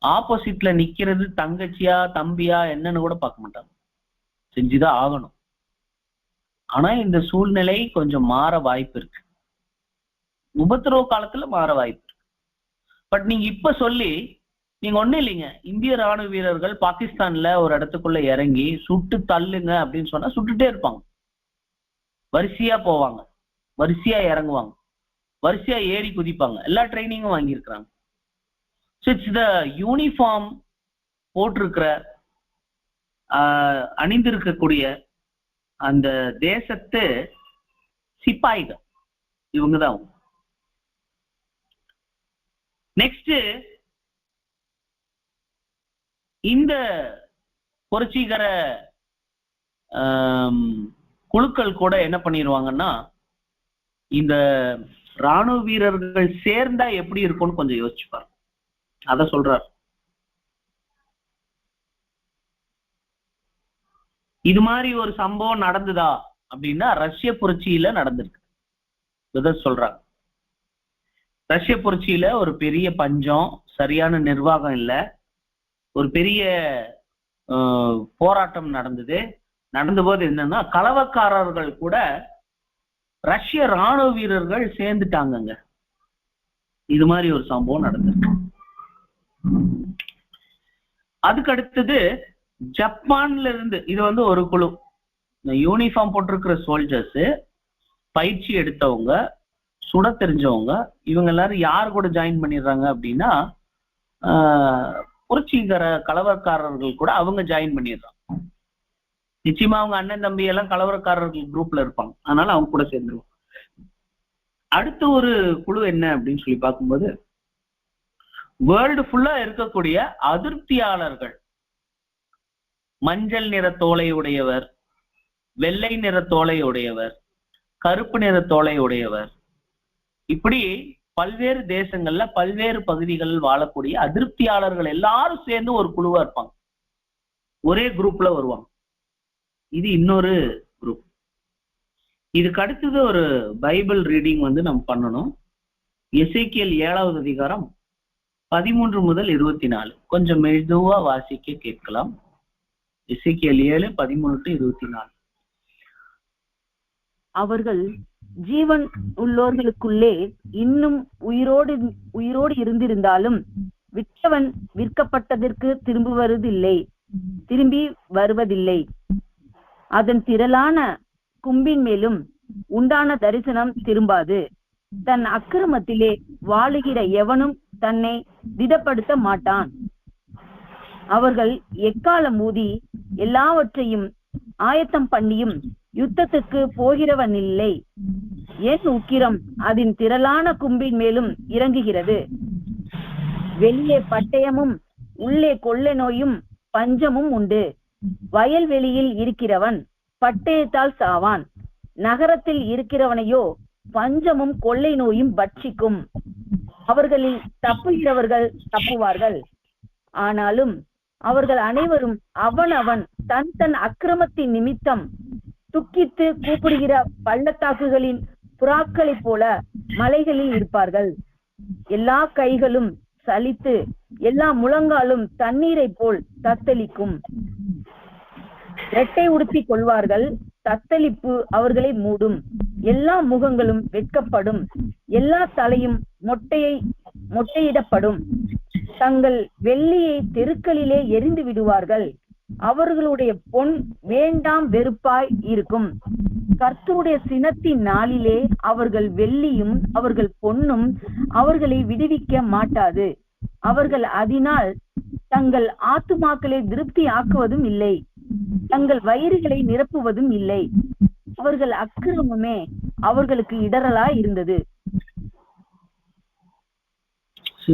ஆப்போசிட்ல நிக்கிறது தங்கச்சியா தம்பியா என்னன்னு கூட பார்க்க மாட்டாங்க, செஞ்சுதான் ஆகணும். ஆனா இந்த சூழ்நிலை கொஞ்சம் மாற வாய்ப்பு இருக்கு, உபத்திரவ காலத்துல மாற வாய்ப்பு இருக்கு. பட் நீங்க இப்ப சொல்லி நீங்க ஒண்ணும் இல்லைங்க, இந்திய ராணுவ வீரர்கள் பாகிஸ்தான்ல ஒரு இடத்துக்குள்ள இறங்கி சுட்டு தள்ளுங்க அப்படின்னு சொன்னா சுட்டுட்டே இருப்பாங்க. வரிசையா போவாங்க, வரிசையா இறங்குவாங்க, வரிசையா ஏறி குதிப்பாங்க. எல்லா ட்ரைனிங்கும் வாங்கியிருக்கிறாங்க. ஸோ இட்ஸ் த யூனிஃபார்ம் போட்டிருக்கிற அணிந்திருக்கக்கூடிய அந்த தேசத்து சிப்பாய்கள் இவங்கதான். நெக்ஸ்ட் இந்த புரட்சிகர குழுக்கள் கூட என்ன பண்ணிடுவாங்கன்னா, இந்த ராணுவ வீரர்கள் சேர்ந்தா எப்படி இருக்கும்னு கொஞ்சம் யோசிச்சு பாருங்க. அத சொல்றார். இது மாதிரி ஒரு சம்பவம் நடந்துதா அப்படின்னா ரஷ்ய புரட்சியில நடந்திருக்கு. இத சொல்றாங்க. ரஷ்ய புரட்சியில ஒரு பெரிய பஞ்சம், சரியான நிர்வாகம் இல்ல, ஒரு பெரிய போராட்டம் நடந்தது. நடந்தபோது என்னன்னா, கலவக்காரர்கள் கூட ரஷ்ய ராணுவ வீரர்கள் சேர்ந்துட்டாங்க. இது மாதிரி ஒரு சம்பவம் நடந்திருக்கு. அதுக்கு அடுத்தது ஜப்பான்ல இருந்து இது ஒரு குழு, யூனிஃபார்ம் போட்டிருக்கிற சோல்ஜர்ஸ், பயிற்சி எடுத்தவங்க, சுட தெரிஞ்சவங்க, இவங்க எல்லாரும் யார் கூட ஜாயின் பண்ணிடுறாங்க அப்படின்னா புரட்சிகர கலவரக்காரர்கள் கூட அவங்க ஜாயின் பண்ணிடுறாங்க. நிச்சயமா அவங்க அண்ணன் தம்பி எல்லாம் கலவரக்காரர்கள் குரூப்ல இருப்பாங்க, அதனால அவங்க கூட சேர்ந்துருவாங்க. அடுத்த ஒரு குழு என்ன அப்படின்னு சொல்லி பார்க்கும்போது, வேர்ல்டு ஃபுல்லா இருக்கக்கூடிய அதிருப்தியாளர்கள், மஞ்சள் நிற தோலை உடையவர், வெள்ளை நிற தோலை உடையவர், கருப்பு நிற தோலை உடையவர், இப்படி பல்வேறு தேசங்கள்ல பல்வேறு பகுதிகளில் வாழக்கூடிய அதிருப்தியாளர்கள் எல்லாரும் சேர்ந்து ஒரு குழுவா இருப்பாங்க, ஒரே குரூப்ல வருவாங்க. இது இன்னொரு குரூப். இதுக்கு அடுத்தது ஒரு பைபிள் ரீடிங் நம்ம பண்ணணும். எசேக்கியேல் 7வது அதிகாரம் 13 முதல் 24. கொஞ்சம் மெதுவா வாசிக்க கேட்கலாம். எசேக்கியேல் 7, 13 to 24. அவர்கள் ஜீவன் உள்ளோர்களுக்குள்ளே இன்னும் உயிரோடு இருந்திருந்தாலும் விற்றவன் விற்கப்பட்டதற்கு திரும்பி வருவதில்லை. அதன் திரளான கும்பின் மேலும் உண்டான தரிசனம் திரும்பாது. தன் அக்கிரமத்திலே வாழுகிற எவனும் தன்னை திடப்படுத்த மாட்டான். அவர்கள் எக்காலம் ஊதி எல்லாவற்றையும் ஆயத்தம் பண்ணியும் யுத்தத்துக்கு போகிறவனில்லை. என் உக்கிரம் அதன் திரளான கும்பின் மேலும் இறங்குகிறது. வெளியே பட்டயமும் உள்ளே கொள்ளை நோயும் பஞ்சமும் உண்டு. வயல்வெளியில் இருக்கிறவன் பட்டயத்தால் சாவான். நகரத்தில் இருக்கிறவனையோ பஞ்சமும் கொள்ளை நோயும் பட்சிக்கும். அவர்களில் தப்புகிறவர்கள் தப்புவார்கள். ஆனாலும் அவர்கள் அனைவரும் அவன் தன் அக்கிரமத்தின் நிமித்தம் துக்கித்து கூப்பிடுகிற பள்ளத்தாக்குகளின் புறாக்களைப் போல மலைகளில் இருப்பார்கள். எல்லா கைகளும் சலித்து எல்லா முழங்காலும் தண்ணீரை போல் தத்தளிக்கும். இரட்டை உடுத்திக் கொள்வார்கள். தத்தளிப்பு அவர்களை மூடும். எல்லா முகங்களும் வெட்கப்படும். எல்லா தலையும் மொட்டையிடப்படும். தங்கள் வெள்ளியை தெருக்களிலே எரிந்து விடுவார்கள். அவர்களுடைய பொன் வேண்டாம் வெறுப்பாய் இருக்கும். கர்த்தருடைய சினத்தின் நாளிலே அவர்கள் வெள்ளியும் அவர்கள் பொன்னும் அவர்களை விடுவிக்க மாட்டாது. அவர்கள் அதனால் தங்கள் ஆத்துமாக்களை திருப்தி ஆக்குவதும் இல்லை, தங்கள் வயிறுகளை நிரப்புவதும் இல்லை. அவர்கள் அக்கிரமமே அவர்களுக்கு இடரலா இருந்தது.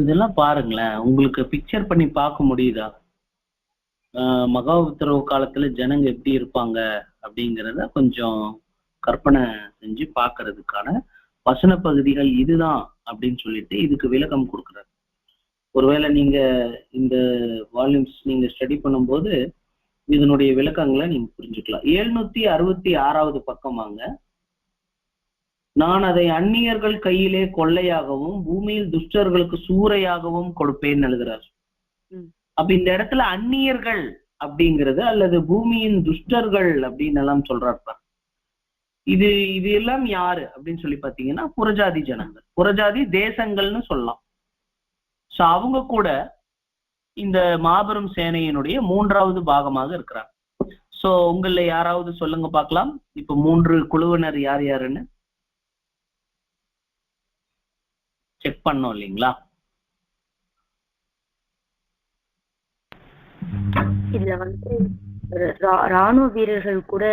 இதெல்லாம் பாருங்களேன், உங்களுக்கு பிக்சர் பண்ணி பார்க்க முடியுதா? மகா உத்தரவு காலத்துல ஜனங்க எப்படி இருப்பாங்க அப்படிங்கிறத கொஞ்சம் கற்பனை செஞ்சு பார்க்கறதுக்கான வசன பகுதிகள் இதுதான் அப்படின்னு சொல்லிட்டு இதுக்கு விளக்கம் கொடுக்குறாரு. ஒருவேளை நீங்க இந்த வால்யூம்ஸ் நீங்க ஸ்டடி பண்ணும்போது இதனுடைய விளக்கங்களை நீங்க புரிஞ்சுக்கலாம். 766வது பக்கமாங்க. நான் அதை அந்நியர்கள் கையிலே கொள்ளையாகவும் பூமியில் துஷ்டர்களுக்கு சூறையாகவும் கொடுப்பேன்னு எழுதுறாரு. அப்ப இந்த இடத்துல அந்நியர்கள் அப்படிங்கிறது அல்லது பூமியின் துஷ்டர்கள் அப்படின்னு எல்லாம் சொல்றாரு. இது எல்லாம் யாரு அப்படின்னு சொல்லி பாத்தீங்கன்னா புறஜாதி ஜனங்கள், புறஜாதி தேசங்கள்னு சொல்லலாம். சோ அவங்க கூட இந்த மாபெரும் சேனையினுடைய 3வது பாகமாக இருக்கிறாங்க. சோ உங்கள யாராவது சொல்லுங்க பார்க்கலாம், இப்ப 3 குழுவினர் யார் யாருன்னு செக் பண்ணோம் இல்லைங்களா? இதுல ராணுவ வீரர்கள் கூட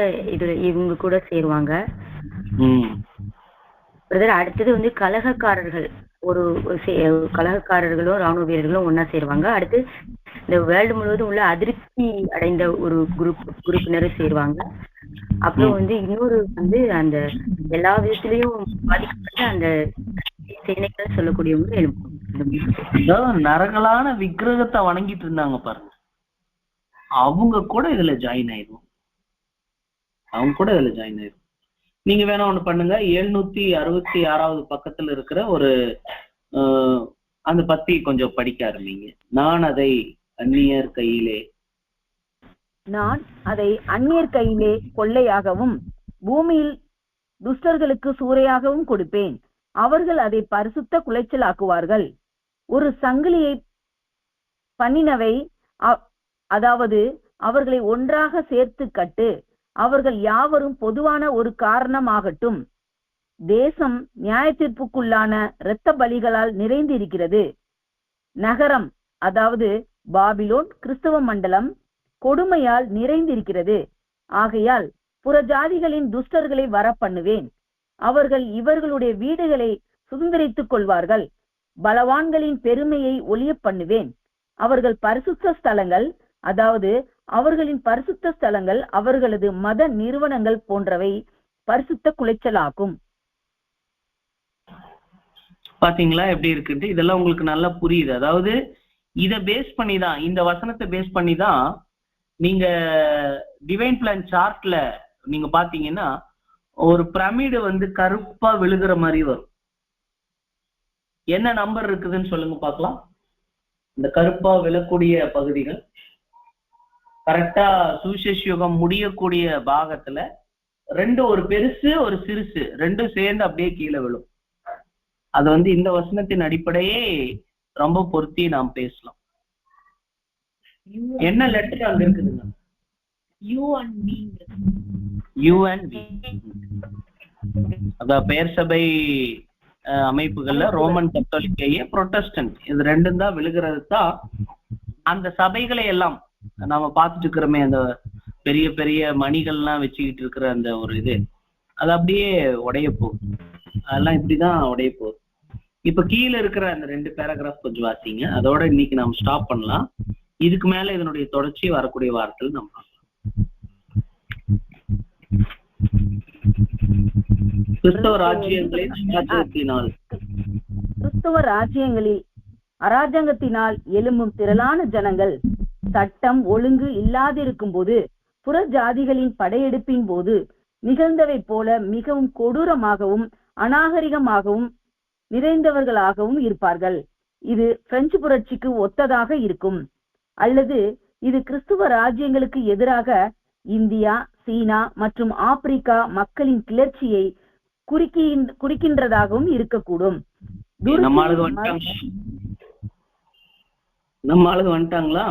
இவங்க கூட சேருவாங்க. பிரதர் அடுத்தது வந்து கலகக்காரர்கள், கலகக்காரர்களும் ராணுவ வீரர்களும் ஒன்னா சேருவாங்க. அடுத்து இந்த வேர்ல்டு முழுவதும் உள்ள அதிருப்தி அடைந்த ஒரு குரூப்பினரும் சேருவாங்க. அப்புறம் வந்து இன்னொரு வந்து அந்த எல்லா விதத்திலையும் பாதிக்கப்பட்ட அந்த சேனைகள் சொல்லக்கூடியவங்க எழுப்பும். நரகலான விக்கிரகத்தை வணங்கிட்டு இருந்தாங்க பாருங்க, அவங்க கூட இதுல ஜாயின் ஆயிடும். நீங்க வேணா ஒண்ணு பண்ணுங்க, 766வது பக்கத்துல இருக்கிற ஒரு அந்த பத்தி கொஞ்சம் படிக்க ஆரம்பிங்க. நான் அதை அந்நியர் கையிலே கொள்ளையாகவும் பூமியில் துஷ்டர்களுக்கு சூறையாகவும் கொடுப்பேன். அவர்கள் அதை பரிசுத்த குலைச்சலாக்குவார்கள். ஒரு சங்கிலியை பண்ணினவை, அதாவது அவர்களை ஒன்றாக சேர்த்து கட்டு. அவர்கள் யாவரும் பொதுவான ஒரு காரணமாகட்டும். தேசம் நியாயத்தீர்ப்புக்குள்ளான இரத்த பலிகளால் நிறைந்திருக்கிறது. நகரம், அதாவது பாபிலோன் கிறிஸ்தவ மண்டலம் கொடுமையால் நிறைந்திருக்கிறது. ஆகையால் புறஜாதிகளின் துஷ்டர்களை வர பண்ணுவேன். அவர்கள் இவர்களுடைய வீடுகளை சுதந்திரித்துக் கொள்வார்கள். பலவான்களின் பெருமையை ஒளிய பண்ணுவேன். அவர்கள் பரிசுத்த ஸ்தலங்கள், அதாவது அவர்களின் பரிசுத்த ஸ்தலங்கள் அவர்களது மத நிறுவனங்கள் போன்றவை பரிசுத்த குலைச்சலாகும். பாத்தீங்களா எப்படி இருக்குன்ட்டு? இதெல்லாம் உங்களுக்கு நல்லா புரியுது. அதாவது இத பேஸ் பண்ணிதான், இந்த வசனத்தை பேஸ் பண்ணிதான் நீங்க டிவைன் பிளான் சார்ட்ல நீங்க பாத்தீங்கன்னா ஒரு பிரமிடு வந்து கருப்பா விழுகிற மாதிரி வரும். என்ன நம்பர் இருக்குதுன்னு சொல்லுங்க பார்க்கலாம். இந்த கருப்பா விழக்கூடிய பகுதிகள் கரெக்டா சுவிசேஷ யுகம் முடியக்கூடிய பாகத்துல ரெண்டு, ஒரு பெருசு ஒரு சிறுசு, ரெண்டும் சேர்ந்து அப்படியே கீழே விழும். அது வந்து இந்த வசனத்தின் அடிப்படையே ரொம்ப பொருத்தி நாம் பேசலாம். என்ன லெட்டர் அங்க இருக்குதுங்க? யுஎன்பி. அதான் பெயர் சபை அமைப்புகள்ல ரோமன் கத்தோலிக்கைய புரோட்டஸ்டன்ட், இது ரெண்டும் தான் விழுகிறது தான். அந்த சபைகளை எல்லாம் நாம பார்த்துட்டு இருக்கிறோமே, அந்த பெரிய பெரிய மணிகள்லாம் வச்சுக்கிட்டு இருக்கிற அந்த ஒரு இது, அது அப்படியே உடைய போகுது. அதெல்லாம் இப்படிதான் உடைய போகுது. இப்ப கீழே இருக்கிற அந்த 2 பேராகிராஃப் கொஞ்சம் வாசிங்க. அதோட இன்னைக்கு நாம் ஸ்டாப் பண்ணலாம். இதுக்கு மேல இதனுடைய தொடர்ச்சி வரக்கூடிய வாரத்தில் நம்ம பார்க்கலாம். கிறிஸ்தவ ராஜ்யங்களில் அராஜகத்தினால் எழும்பும் திரளான ஜனங்கள் சட்டம் ஒழுங்கு இல்லாதிருக்கும் போது புற ஜாதிகளின் படையெடுப்பின் போது நிகழ்ந்தவை போல மிகவும் கொடூரமாகவும் அநாகரிகமாகவும் நிறைந்தவர்களாகவும் இருப்பார்கள். இது பிரெஞ்சு புரட்சிக்கு ஒத்ததாக இருக்கும். அல்லது இது கிறிஸ்துவ ராஜ்யங்களுக்கு எதிராக இந்தியா, சீனா மற்றும் ஆப்பிரிக்கா மக்களின் கிளர்ச்சியை குறிக்கின்றதாகவும் இருக்கக்கூடும். நம்ம ஆளுங்க வந்துட்டாங்களா?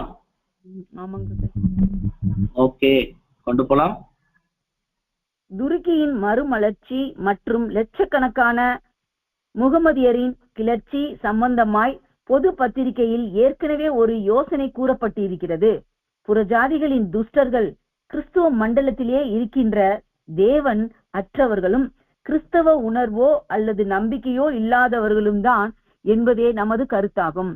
ஓகே, கொண்டு போலாம். துருக்கியின் மறுமலர்ச்சி மற்றும் லட்சக்கணக்கான முகமதியரின் கிளர்ச்சி சம்பந்தமாய் பொது பத்திரிகையில் ஏற்கனவே ஒரு யோசனை கூறப்பட்டிருக்கிறது. புறஜாதிகளின் துஷ்டர்கள் கிறிஸ்துவ மண்டலத்திலே இருக்கின்ற தேவன் அற்றவர்களும் கிறிஸ்தவ உணர்வோ அல்லது நம்பிக்கையோ இல்லாதவர்களும் தான் என்பதே நமது கருத்தாகும்.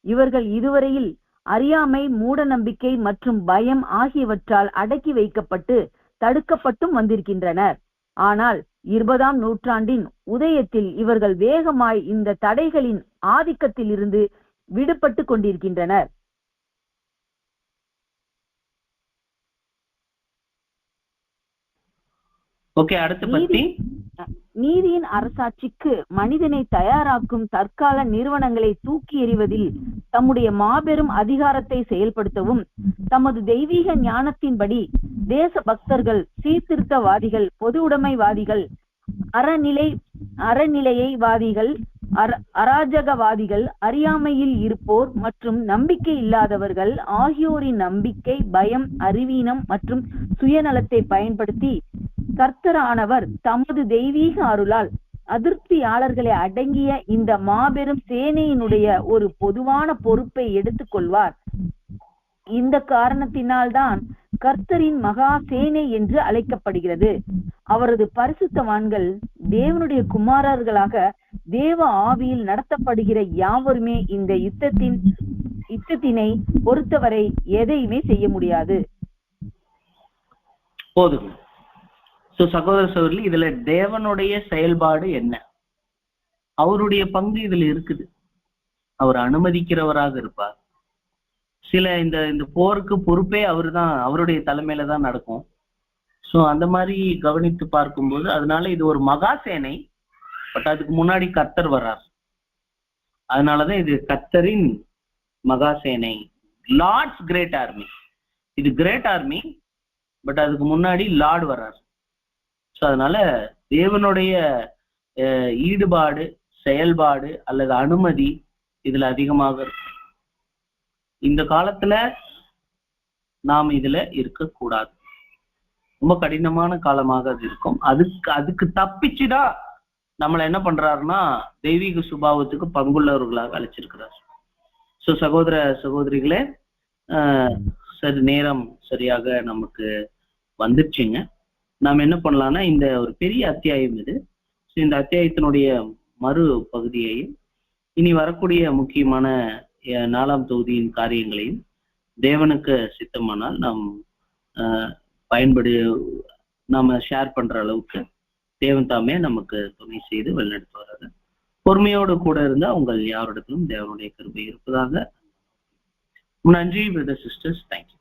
இவர்கள் இதுவரையில் அறியாமை, மூட நம்பிக்கை மற்றும் பயம் ஆகியவற்றால் அடக்கி வைக்கப்பட்டு தடுக்கப்பட்டும் வந்திருக்கின்றனர். ஆனால் 20ஆம் நூற்றாண்டின் உதயத்தில் இவர்கள் வேகமாய் இந்த தடைகளின் ஆதிக்கத்தில் இருந்து விடுபட்டு கொண்டிருக்கின்றனர். நீதியின் அரசாட்சிக்கு மனிதனை தயாராக்கும் தற்கால நிறுவனங்களை தூக்கி எறிவதில் தம்முடைய மாபெரும் அதிகாரத்தை செயல்படுத்தவும் தமது தெய்வீக ஞானத்தின்படி தேச பக்தர்கள், சீர்திருத்தவாதிகள், பொது உடைமைவாதிகள், அறநிலையவாதிகள், அராஜகவாதிகள், அறியாமையில் இருப்போர் மற்றும் நம்பிக்கை இல்லாதவர்கள் ஆகியோரின் நம்பிக்கை, பயம், அறிவீனம் மற்றும் சுயநலத்தை பயன்படுத்தி கர்த்தரானவர் தமது தெய்வீக அருளால் அதிருப்தியாளர்களை அடங்கிய இந்த மாபெரும் சேனையினுடைய ஒரு பொதுவான பொறுப்பை எடுத்துக்கொள்வார். இந்த காரணத்தினால்தான் கர்த்தரின் மகா சேனை என்று அழைக்கப்படுகிறது. அவரது பரிசுத்தவான்கள் தேவனுடைய குமாரர்களாக தேவ ஆவியில் நடத்தப்படுகிற யாவருமே இந்த யுத்தத்தினை பொறுத்தவரை எதையுமே செய்ய முடியாது. போதும். சகோதர சகோதரி, இதுல தேவனுடைய செயல்பாடு என்ன? அவருடைய பங்கு இதுல இருக்குது. அவர் அனுமதிக்கிறவராக இருப்பார். சில இந்த போருக்கு பொறுப்பே அவருதான், அவருடைய தலைமையில தான் நடக்கும். சோ அந்த மாதிரி கவனித்து பார்க்கும்போது, அதனால இது ஒரு மகா சேனை. பட் அதுக்கு முன்னாடி கர்த்தர் வர்றார். அதனாலதான் இது கர்த்தரின் மகா சேனை, லார்ட்ஸ் கிரேட் ஆர்மி. இது கிரேட் ஆர்மி, பட் அதுக்கு முன்னாடி லார்ட் வர்றார். ஸோ அதனால தேவனுடைய ஈடுபாடு, செயல்பாடு அல்லது அனுமதி இதுல அதிகமாக இருக்கும். இந்த காலத்துல நாம் இதுல இருக்கக்கூடாது. ரொம்ப கடினமான காலமாக அது இருக்கும். அதுக்கு தப்பிச்சுதான் நம்மளை என்ன பண்றாருன்னா தெய்வீக சுபாவத்துக்கு பங்குள்ளவர்களாக அழைச்சிருக்கிறார். ஸோ சகோதர சகோதரிகளே, சரி, நேரம் சரியாக நமக்கு வந்துருச்சுங்க. நாம் என்ன பண்ணலாம்னா, இந்த ஒரு பெரிய அத்தியாயம் இது. இந்த அத்தியாயத்தினுடைய மறு பகுதியையும் இனி வரக்கூடிய முக்கியமான 4ஆம் தொகுதியின் காரியங்களையும் தேவனுக்கு சித்தமானால் நாம் நாம ஷேர் பண்ற அளவுக்கு தேவன் தாமே நமக்கு துணை செய்து வழிநடத்துவார்கள். பொறுமையோடு கூட இருந்தா உங்கள் யாரிடத்திலும் தேவனுடைய கிருபை இருப்பதாக. நன்றி பிரதர் சிஸ்டர்ஸ். தேங்க்யூ.